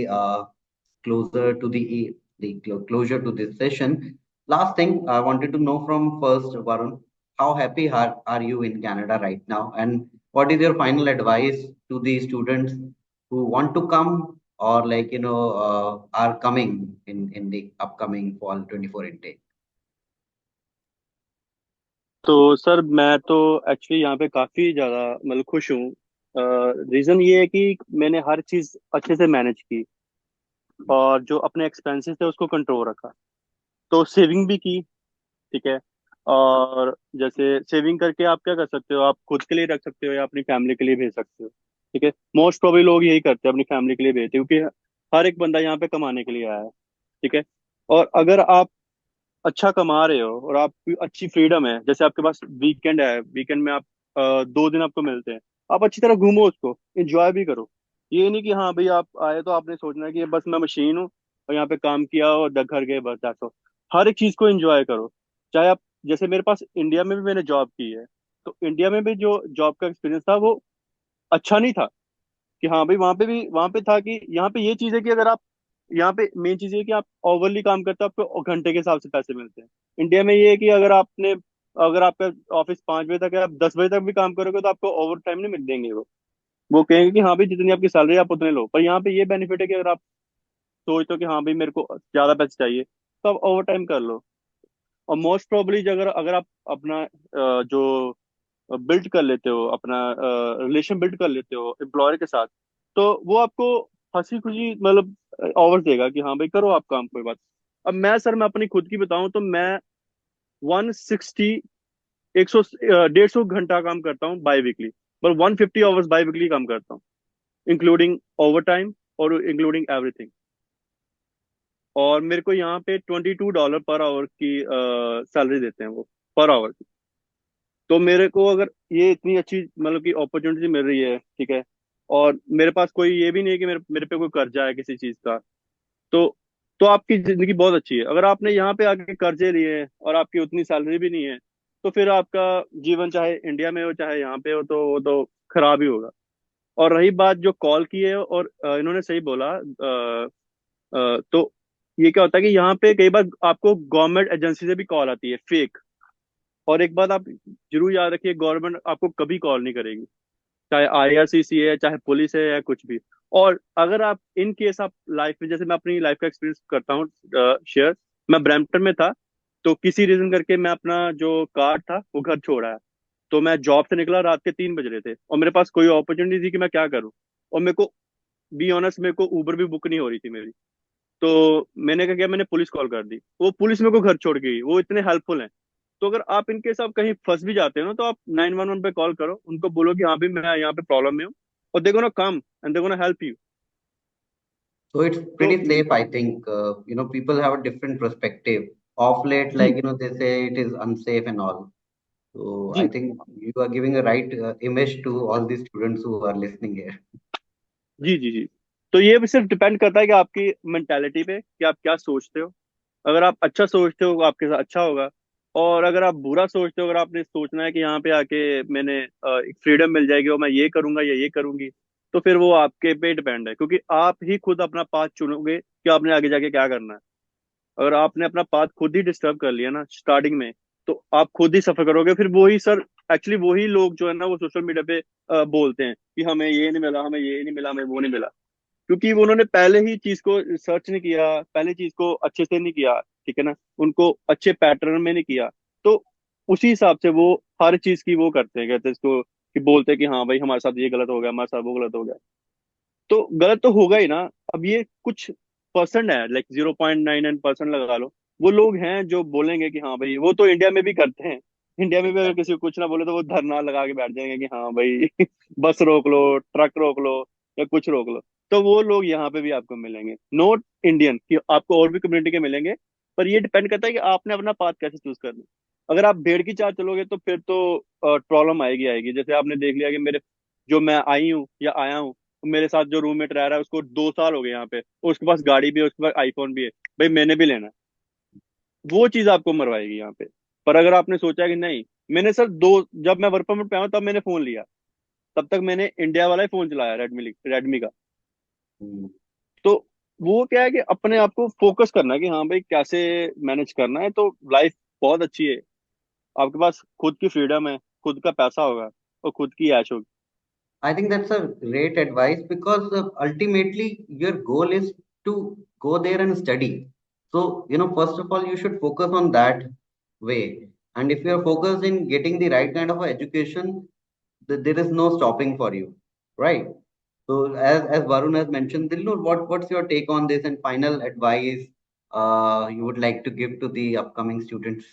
closer to closure to this session. Last thing I wanted to know from first, Varun, how happy are you in Canada right now? And what is your final advice to the students who want to come, or, like, are coming in the upcoming fall 24 intake? तो sir मैं तो actually यहाँ पे काफी ज्यादा मतलब खुश हूँ। रीजन ये है कि मैंने हर चीज अच्छे से मैनेज की, और जो अपने एक्सपेंसेस थे उसको कंट्रोल रखा। तो सेविंग भी की, ठीक है। और जैसे सेविंग करके आप क्या कर सकते हो, आप खुद के लिए रख सकते हो या अपनी फैमिली के लिए भेज सकते हो, ठीक है। मोस्ट प्रोबेबली लोग यही करते हैं, अपनी फैमिली के लिए भेजते हैं, क्योंकि हर एक बंदा यहाँ पे कमाने के लिए आया है, ठीक है। और अगर आप अच्छा कमा रहे हो और आप अच्छी फ्रीडम है, जैसे आपके पास वीकेंड है, वीकेंड में आप 2 दिन आपको मिलते हैं, आप अच्छी तरह घूमो, उसको एंजॉय भी करो। ये नहीं कि हाँ भाई आप आए तो आपने सोचना है कि बस मैं मशीन हूँ और यहाँ पे काम किया और घर गए, बस दैट्स ऑल। हर एक चीज को एंजॉय करो। चाहे आप, जैसे मेरे पास इंडिया में भी मैंने जॉब की है, तो इंडिया में भी जो जॉब का एक्सपीरियंस था वो अच्छा नहीं था। कि हाँ भाई वहां पे था कि यहाँ पे ये चीज है कि अगर आप, यहाँ पे मेन चीज ये है कि आप ओवरली काम करते हो आपको घंटे के हिसाब से पैसे मिलते हैं। इंडिया में ये है कि अगर आपका ऑफिस 5 बजे तक है, आप 10 बजे तक भी काम करोगे तो आपको ओवर टाइम नहीं मिल देंगे। वो कहेंगे कि हाँ भाई जितनी आपकी सैलरी आप उतने लो। पर यहाँ पे ये बेनिफिट है कि अगर आप सोचते हो कि हाँ भाई मेरे को ज्यादा पैसे चाहिए, तो आप ओवर टाइम कर लो। और मोस्ट प्रोबेबली अगर अगर आप अपना जो बिल्ड कर लेते हो, अपना रिलेशन बिल्ड कर लेते हो एम्प्लॉयर के साथ, तो वो आपको हंसी खुशी मतलब ऑवर्स देगा कि हाँ भाई करो आप काम, कोई बात। अब मैं अपनी खुद की बताऊं तो मैं 160, 100, 150 घंटा काम करता हूँ बाई वीकली। पर 150 आवर्स बाई वीकली काम करता हूँ, इंक्लूडिंग ओवर टाइम और इंक्लूडिंग एवरीथिंग। और मेरे को यहाँ पे $22 पर आवर की सैलरी देते हैं वो, पर आवर। तो मेरे को अगर ये इतनी अच्छी मतलब कि अपॉर्चुनिटी मिल रही है, ठीक है, और मेरे पास कोई ये भी नहीं है कि मेरे मेरे पे कोई कर्जा है किसी चीज का, तो आपकी जिंदगी बहुत अच्छी है। अगर आपने यहाँ पे आके कर्जे लिए हैं और आपकी उतनी सैलरी भी नहीं है, तो फिर आपका जीवन चाहे इंडिया में हो चाहे यहाँ पे हो, तो वो तो खराब ही होगा। और रही बात जो कॉल की है, और इन्होंने सही बोला, तो ये क्या होता है कि यहाँ पे कई बार आपको गवर्नमेंट एजेंसी से भी कॉल आती है, फेक। और एक बात आप जरूर याद रखिए, गवर्नमेंट आपको कभी कॉल नहीं करेगी, चाहे आईआरसीसी है चाहे पुलिस है या कुछ भी। और अगर आप इन केस आप लाइफ में, जैसे मैं अपनी लाइफ का एक्सपीरियंस करता हूँ शेयर। मैं ब्रैम्पटन में था, तो किसी रीजन करके मैं अपना जो कार था वो घर छोड़ आया। तो मैं जॉब से निकला, रात के 3 बज रहे थे और मेरे पास कोई अपॉर्चुनिटी थी कि मैं क्या करूँ। और मेरे को बी ऑनेस्ट, मेरे को उबर भी बुक नहीं हो रही थी मेरी। तो मैंने क्या किया, मैंने पुलिस कॉल कर दी, वो पुलिस मेरे को घर छोड़ के गई, वो इतने हेल्पफुल हैं। तो अगर आप इनके साथ कहीं फंस भी जाते हो ना, तो आप 911 पे कॉल करो, उनको बोलो कि हाँ भी मैं यहाँ पे प्रॉब्लम में हूँ, और they gonna come and they gonna help you. So it's तो pretty safe, I think. People have a different perspective. Off late, ji, like, they say it is unsafe and all. So I ji, think you are giving a right image to all the students who are listening here. जी, जी, जी। तो ये भी सिर्फ depend करता है कि आपकी mentality पे कि आप क्या सोचते हो। अगर आप अच्छा सोचते हो आपके साथ अच्छा होगा। और अगर आप बुरा सोचते हो, अगर आपने सोचना है कि यहाँ पे आके मैंने एक फ्रीडम मिल जाएगी और मैं ये करूंगा या ये करूंगी, तो फिर वो आपके पे डिपेंड है, क्योंकि आप ही खुद अपना पाथ चुनोगे कि आपने आगे जाके क्या करना है। अगर आपने अपना पाथ खुद ही डिस्टर्ब कर लिया ना स्टार्टिंग में, तो आप खुद ही सफर करोगे। फिर वही सर, एक्चुअली वही लोग जो है ना वो सोशल मीडिया पे बोलते हैं कि हमें ये नहीं मिला, हमें ये नहीं मिला, हमें वो नहीं मिला। क्योंकि वो उन्होंने पहले ही चीज को सर्च नहीं किया, पहले चीज को अच्छे से नहीं किया, ठीक है ना, उनको अच्छे पैटर्न में नहीं किया। तो उसी हिसाब से वो हर चीज की वो करते हैं, कहते हैं इसको कि बोलते हैं कि हाँ भाई हमारे साथ ये गलत हो गया, हमारे साथ वो गलत हो गया। तो गलत तो होगा ही ना। अब ये कुछ परसेंट है, लाइक 0.99% लगा लो, वो लोग हैं जो बोलेंगे कि हाँ भाई, वो तो इंडिया में भी करते हैं। इंडिया में भी अगर किसी को कुछ ना बोले तो वो धरना लगा के बैठ जाएंगे कि हाँ भाई बस रोक लो, ट्रक रोक लो, या कुछ रोक लो। तो वो लोग यहाँ पे भी आपको मिलेंगे, नॉट इंडियन, कि आपको और भी कम्युनिटी के मिलेंगे। पर ये डिपेंड करता है कि आपने अपना पाथ कैसे चूज करना है। अगर आप भेड़ की चाल चलोगे तो फिर तो प्रॉब्लम आएगी आएगी। जैसे आपने देख लिया कि मेरे, जो मैं आई हूँ या आया हूँ, मेरे साथ जो रूममेट रह रहा है उसको 2 साल हो गए यहाँ पे, और उसके पास गाड़ी भी है, उसके पास आईफोन भी है, भाई मैंने भी लेना है। वो चीज आपको मरवाएगी यहाँ पे। पर अगर आपने सोचा कि नहीं, मैंने सर दो, जब मैं वर्क परमिट पे आया तब मैंने फोन लिया, तब तक मैंने इंडिया वाला ही फोन चलाया, रेडमी रेडमी का। हम्म। तो वो क्या है कि अपने आप को फोकस करना है कि हाँ भाई कैसे मैनेज करना है, तो लाइफ बहुत अच्छी है। आपके पास खुद की फ्रीडम है, खुद का पैसा होगा, और खुद की ऐश होगी। I think that's a great advice because ultimately your goal is to go there and study. So, first of all, you should focus on that way. And if you're focused in getting the right kind of education, there is no stopping for you, right? So, as Varun has mentioned, Dilnur, what's your take on this and final advice you would like to give to the upcoming students?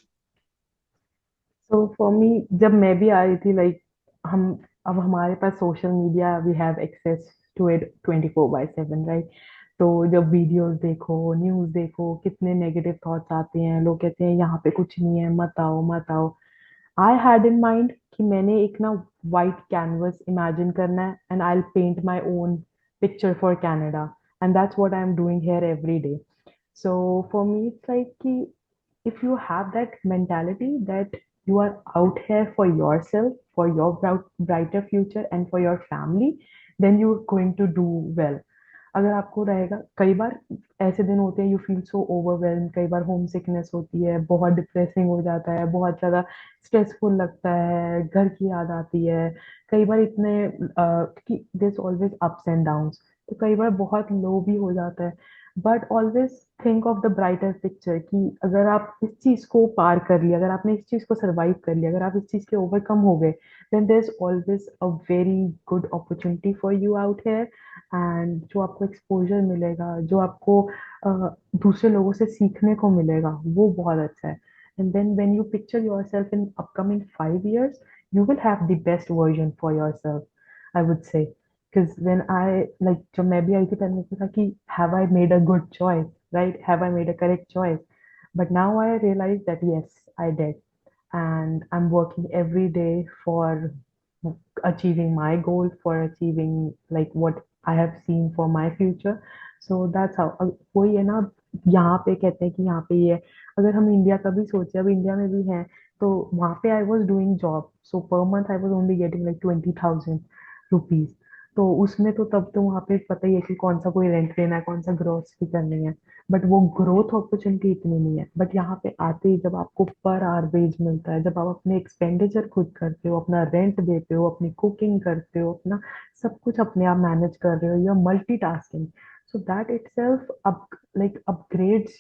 So for me, जब मैं भी आ रही थी, like हम अब हमारे पास social media, we have access to it 24/7, right? तो जब वीडियोस देखो, न्यूज़ देखो, कितने नेगेटिव थॉट्स आते हैं, लोग कहते हैं यहाँ पे कुछ नहीं है, मत आओ मत आओ। आई हैड इन माइंड कि मैंने एक ना वाइट कैनवस इमेजिन करना है, and I will paint my own picture for Canada, and that's what I am doing here every day. So for me, it's like if you have that mentality that you are out here for yourself, for your brighter future and for your family, then you're going to do well. अगर आपको रहेगा, कई बार ऐसे दिन होते हैं you feel so overwhelm, कई बार home sickness होती है, बहुत डिप्रेसिंग हो जाता है, बहुत ज्यादा स्ट्रेसफुल लगता है, घर की याद आती है, कई बार इतने कि this always ups and downs, तो कई बार बहुत लो भी हो जाता है. But always think of the brighter picture, कि अगर आप इस चीज को पार कर लिया, अगर आपने इस चीज को सरवाइव कर लिया, अगर आप इस चीज के ओवरकम हो गए, then there is always a very good opportunity for you out here. And जो आपको एक्सपोजर मिलेगा, जो आपको दूसरे लोगों से सीखने को मिलेगा, वो बहुत अच्छा है. And then when you picture yourself in upcoming 5 years, you will have the best version for yourself, I would say. Because when I, like, जब मैं भी आई थी, पहले मुझे था कि have I made a good choice, right? Have I made a correct choice? But now I realize that yes, I did. And I'm working every day for achieving my goal, for achieving like what I have seen for my future. So that's how. वही है ना, यहाँ पे कहते हैं कि यहाँ पे ये है. अगर हम इंडिया का भी सोचे, अब इंडिया में भी है, तो वहाँ पे I was doing job, so per month I was only getting like 20,000 rupees. तो उसमें तो तब तो वहाँ पे पता ही है कि कौन सा कोई रेंट लेना है, कौन सा ग्रोसरी करनी है. बट वो ग्रोथ अपॉर्चुनिटी इतनी नहीं है. बट यहाँ पे आते ही जब आपको पर आवर वेज मिलता है, जब आप अपने एक्सपेंडिचर खुद करते हो, अपना रेंट देते हो, अपनी कुकिंग करते हो, अपना सब कुछ अपने आप मैनेज कर रहे हो, you are multitasking. So that itself upgrades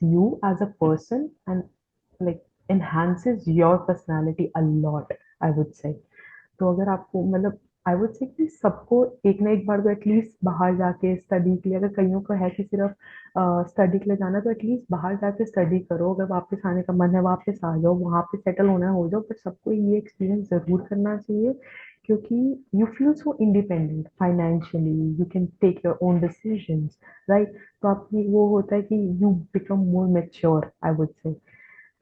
you as a person, and like enhances your personality a lot, I would say. तो अगर आपको मतलब, आई वुड से कि सबको एक ना एक बार तो एटलीस्ट बाहर जाके स्टडी के लिए, अगर कईयों को है कि सिर्फ स्टडी के लिए जाना, तो एटलीस्ट बाहर जाके स्टडी करो. अगर वापस आने का मन है, वापस आ जाओ, वहां पे सेटल होना है, हो जाओ. बट सबको ये एक्सपीरियंस जरूर करना चाहिए, क्योंकि you feel so independent financially, you can take your own decisions, right? तो आपकी वो होता है कि you become more mature, I would say.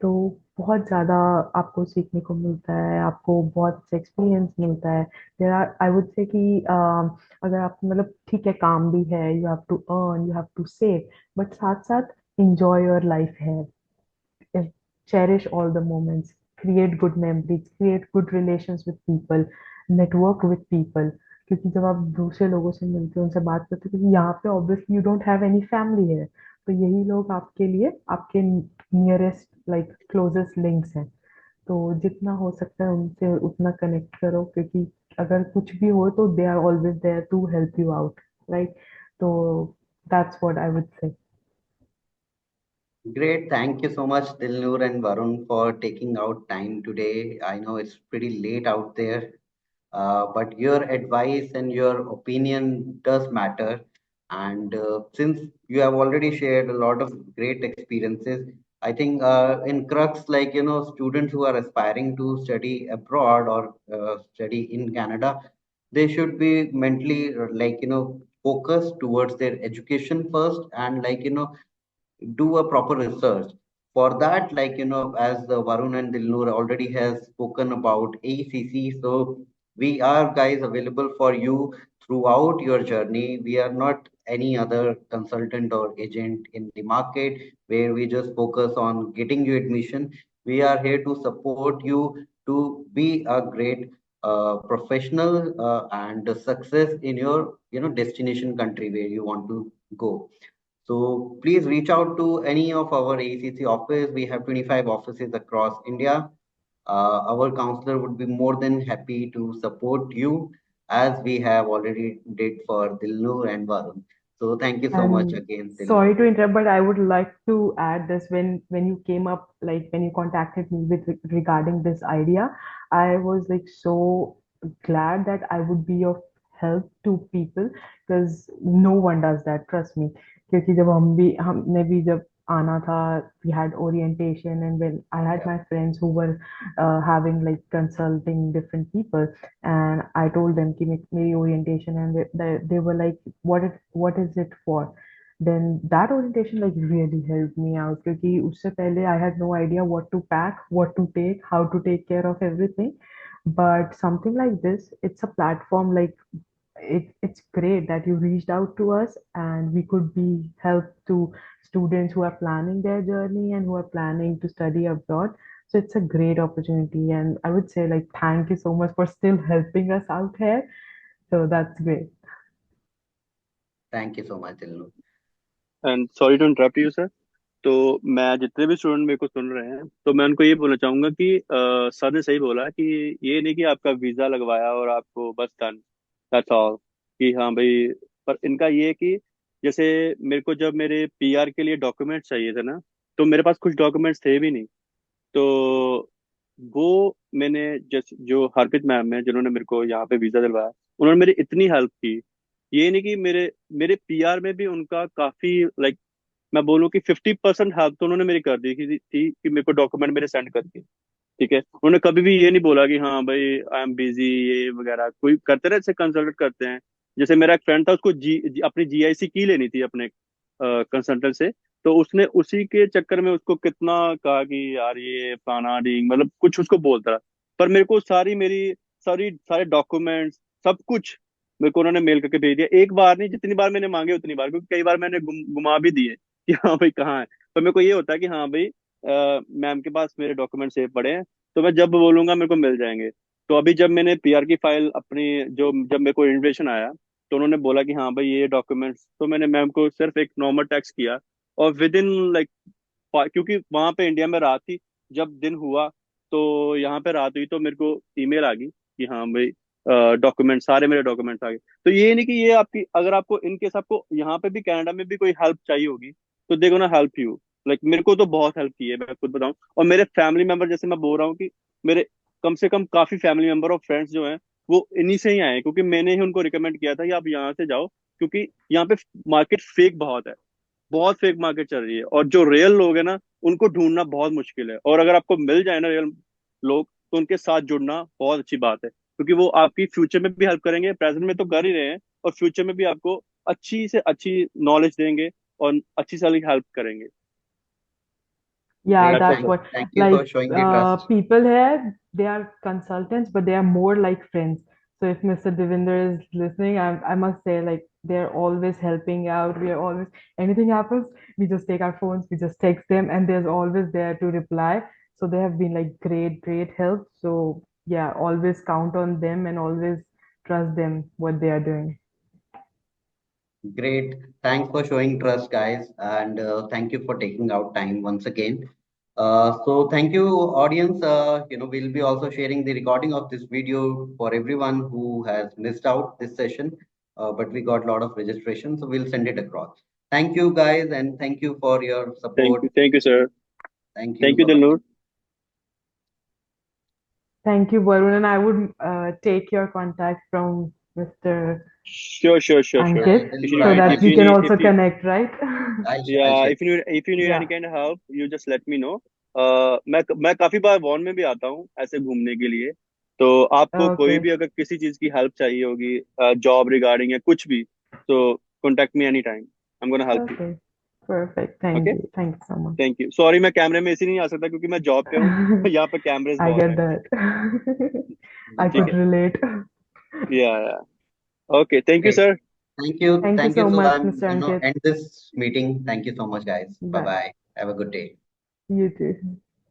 तो बहुत ज़्यादा आपको सीखने को मिलता है, आपको बहुत एक्सपीरियंस मिलता है. There are, I would say कि अगर आप मतलब ठीक है, काम भी है, you have to earn, you have to save, but साथ साथ enjoy your life here. Cherish all the moments, create good memories, create good relations with people, network with people. क्योंकि जब आप दूसरे लोगों से मिलते हो, उनसे बात करते हो, क्योंकि यहाँ पे obviously you don't have any family है, तो यही लोग आपके लिए आपके नियरेस्ट लाइक क्लोजेस्ट लिंक्स हैं. तो जितना हो सकता है उनसे उतना कनेक्ट करो, क्योंकि अगर कुछ भी हो तो they are always there to help you out. right? So that's what I would say. Great. Thank you so much, Dilnoor and Varun, for taking out time today. I know it's pretty late out there, but your advice and your opinion does matter. And since you have already shared a lot of great experiences, I think in crux, like, students who are aspiring to study abroad or study in Canada, they should be mentally, focused towards their education first, and, do a proper research. For that, as the Varun and Dilnoor already has spoken about ACC, so we are guys available for you throughout your journey. We are not any other consultant or agent in the market where we just focus on getting you admission. We are here to support you to be a great professional and success in your destination country where you want to go. So please reach out to any of our ACC office. We have 25 offices across India. Our counselor would be more than happy to support you as we have already did for Dilnoor and Varun. So thank you so much And again, Dilnoor. sorry to interrupt, but I would like to add this when you came up, like when you contacted me with regarding this idea, I was like so glad that I would be of help to people because no one does that, trust me. क्योंकि जब हमने भी जब आना था, we had orientation, and when I had Yeah. my friends who were having like consulting different people, and I told them कि मेरी orientation, and they were like, what is it for? Then that orientation like really helped me out क्योंकि उससे पहले I had no idea what to pack, what to take, how to take care of everything. But something like this, it's a platform like it's great that you reached out to us and we could be help to students who are planning their journey and who are planning to study abroad. So it's a great opportunity, and I would say like thank you so much for still helping us out here. So that's great. Thank you so much, Dilnoor. And sorry to interrupt you sir. तो मैं जितने भी student मेरे को सुन रहे हैं तो मैं उनको ये बोलना चाहूंगा कि सर ने सही बोला कि ये नहीं कि आपका वीजा लगवाया और आपको बस डन, दैट्स ऑल, कि हाँ भाई। पर इनका ये है कि जैसे मेरे को जब मेरे पीआर के लिए डॉक्यूमेंट्स चाहिए थे ना, तो मेरे पास कुछ डॉक्यूमेंट्स थे भी नहीं। तो वो मैंने जैसे जो हरप्रीत मैम है जिन्होंने मेरे को यहाँ पे वीजा दिलवाया, उन्होंने मेरी इतनी हेल्प की। ये नहीं कि मेरे मेरे पीआर में भी उनका काफी लाइक, मैं बोलूँ कि 50% हेल्प तो उन्होंने मेरी कर दी थी कि मेरे को डॉक्यूमेंट मेरे सेंड करके। ठीक है, उन्होंने कभी भी ये नहीं बोला कि हाँ भाई आई एम बिजी ये वगैरह, कोई करते रहे जैसे कंसल्टेंट करते हैं। जैसे मेरा एक फ्रेंड था, उसको अपनी जीआईसी की लेनी थी अपने कंसल्टेंट से। तो उसने उसी के चक्कर में उसको कितना कहा कि यार ये फलाना डींग, मतलब कुछ उसको बोलता रहा। पर मेरे को सारी सारे डॉक्यूमेंट्स सब कुछ मेरे को उन्होंने मेल करके भेज दिया। एक बार नहीं, जितनी बार मैंने मांगे उतनी बार, क्योंकि कई बार मैंने गुमा भी दिए कि हाँ भाई कहाँ है। पर मेरे को ये होता है कि हाँ भाई मैम के पास मेरे डॉक्यूमेंट सेव पड़े हैं, तो मैं जब बोलूंगा मेरे को मिल जाएंगे। तो अभी जब मैंने पीआर की फाइल अपनी, जो जब मेरे को इन्विटेशन आया, तो उन्होंने बोला कि हाँ भाई ये डॉक्यूमेंट्स, तो मैंने मैम को सिर्फ एक नॉर्मल टेक्स्ट किया। और विद इन लाइक, क्योंकि वहां पे इंडिया में रात थी, जब दिन हुआ तो यहाँ पे रात हुई, तो मेरे को ईमेल आ गई कि हाँ भाई डॉक्यूमेंट, सारे मेरे डॉक्यूमेंट्स आ गए। तो ये नहीं कि ये आपकी, अगर आपको इन केस आपको यहाँ पे भी कनाडा में भी कोई हेल्प चाहिए होगी तो they gonna help you. Like मेरे को तो बहुत हेल्प की है, मैं खुद बताऊं। और मेरे फैमिली मेंबर, जैसे मैं बोल रहा हूँ कि मेरे कम से कम काफी फैमिली मेंबर और फ्रेंड्स जो हैं वो इन्हीं से ही आए हैं, क्योंकि मैंने ही उनको रिकमेंड किया था कि आप यहाँ से जाओ, क्योंकि यहाँ पे मार्केट फेक बहुत है, बहुत फेक मार्केट चल रही है। और जो रियल लोग है ना, उनको ढूंढना बहुत मुश्किल है। और अगर आपको मिल जाए ना रियल लोग, तो उनके साथ जुड़ना बहुत अच्छी बात है, क्योंकि वो आपकी फ्यूचर में भी हेल्प करेंगे, प्रेजेंट में तो कर ही रहे हैं, और फ्यूचर में भी आपको अच्छी से अच्छी नॉलेज देंगे और अच्छी से हेल्प करेंगे। Yeah, Great. That's all that's sir. what, Thank you like, for showing the trust. people here, they are consultants, but they are more like friends. So if Mr. Devinder is listening, I must say, like, they're always helping out. We are always, anything happens, we just take our phones, we just text them, and there's always there to reply. So they have been like great, great help. So yeah, always count on them and always trust them what they are doing. Great. Thanks for showing trust, guys, and thank you for taking out time once again. So thank you, audience. We'll be also sharing the recording of this video for everyone who has missed out this session. but we got a lot of registration, so we'll send it across. Thank you guys, and thank you for your support. Thank you, sir. Thank you. Thank you, Bye-bye. Dilnoor. Thank you, Varun, and I would take your contact from Mr. Sure. Ankit If so that if we you can need, also if you, connect, right? I'll yeah, share. if you need any Yeah. kind of help, you just let me know. मैं काफी बार von में भी आता हूँ ऐसे घूमने के लिए, तो आपको कोई Okay. भी अगर किसी चीज की हेल्प चाहिए होगी, जॉब रिगार्डिंग या कुछ भी, तो contact me any time, I am gonna help you. Okay. Perfect. Thank okay, you. Thank you so much. Thank you. Sorry मैं कैमरे में इसी नहीं आ सकता क्योंकि मैं जॉब पे हूँ. यहाँ पे कैमरेज I बहुत get हैं. that. No I ठीक could है. problem. relate. या okay, thank you Great. Sir. Thank you. Thank you Thank you. so So much, I'm Mr. Ankit. end this meeting. Thank you so much, guys. Bye Bye. bye. Have a good day. You too.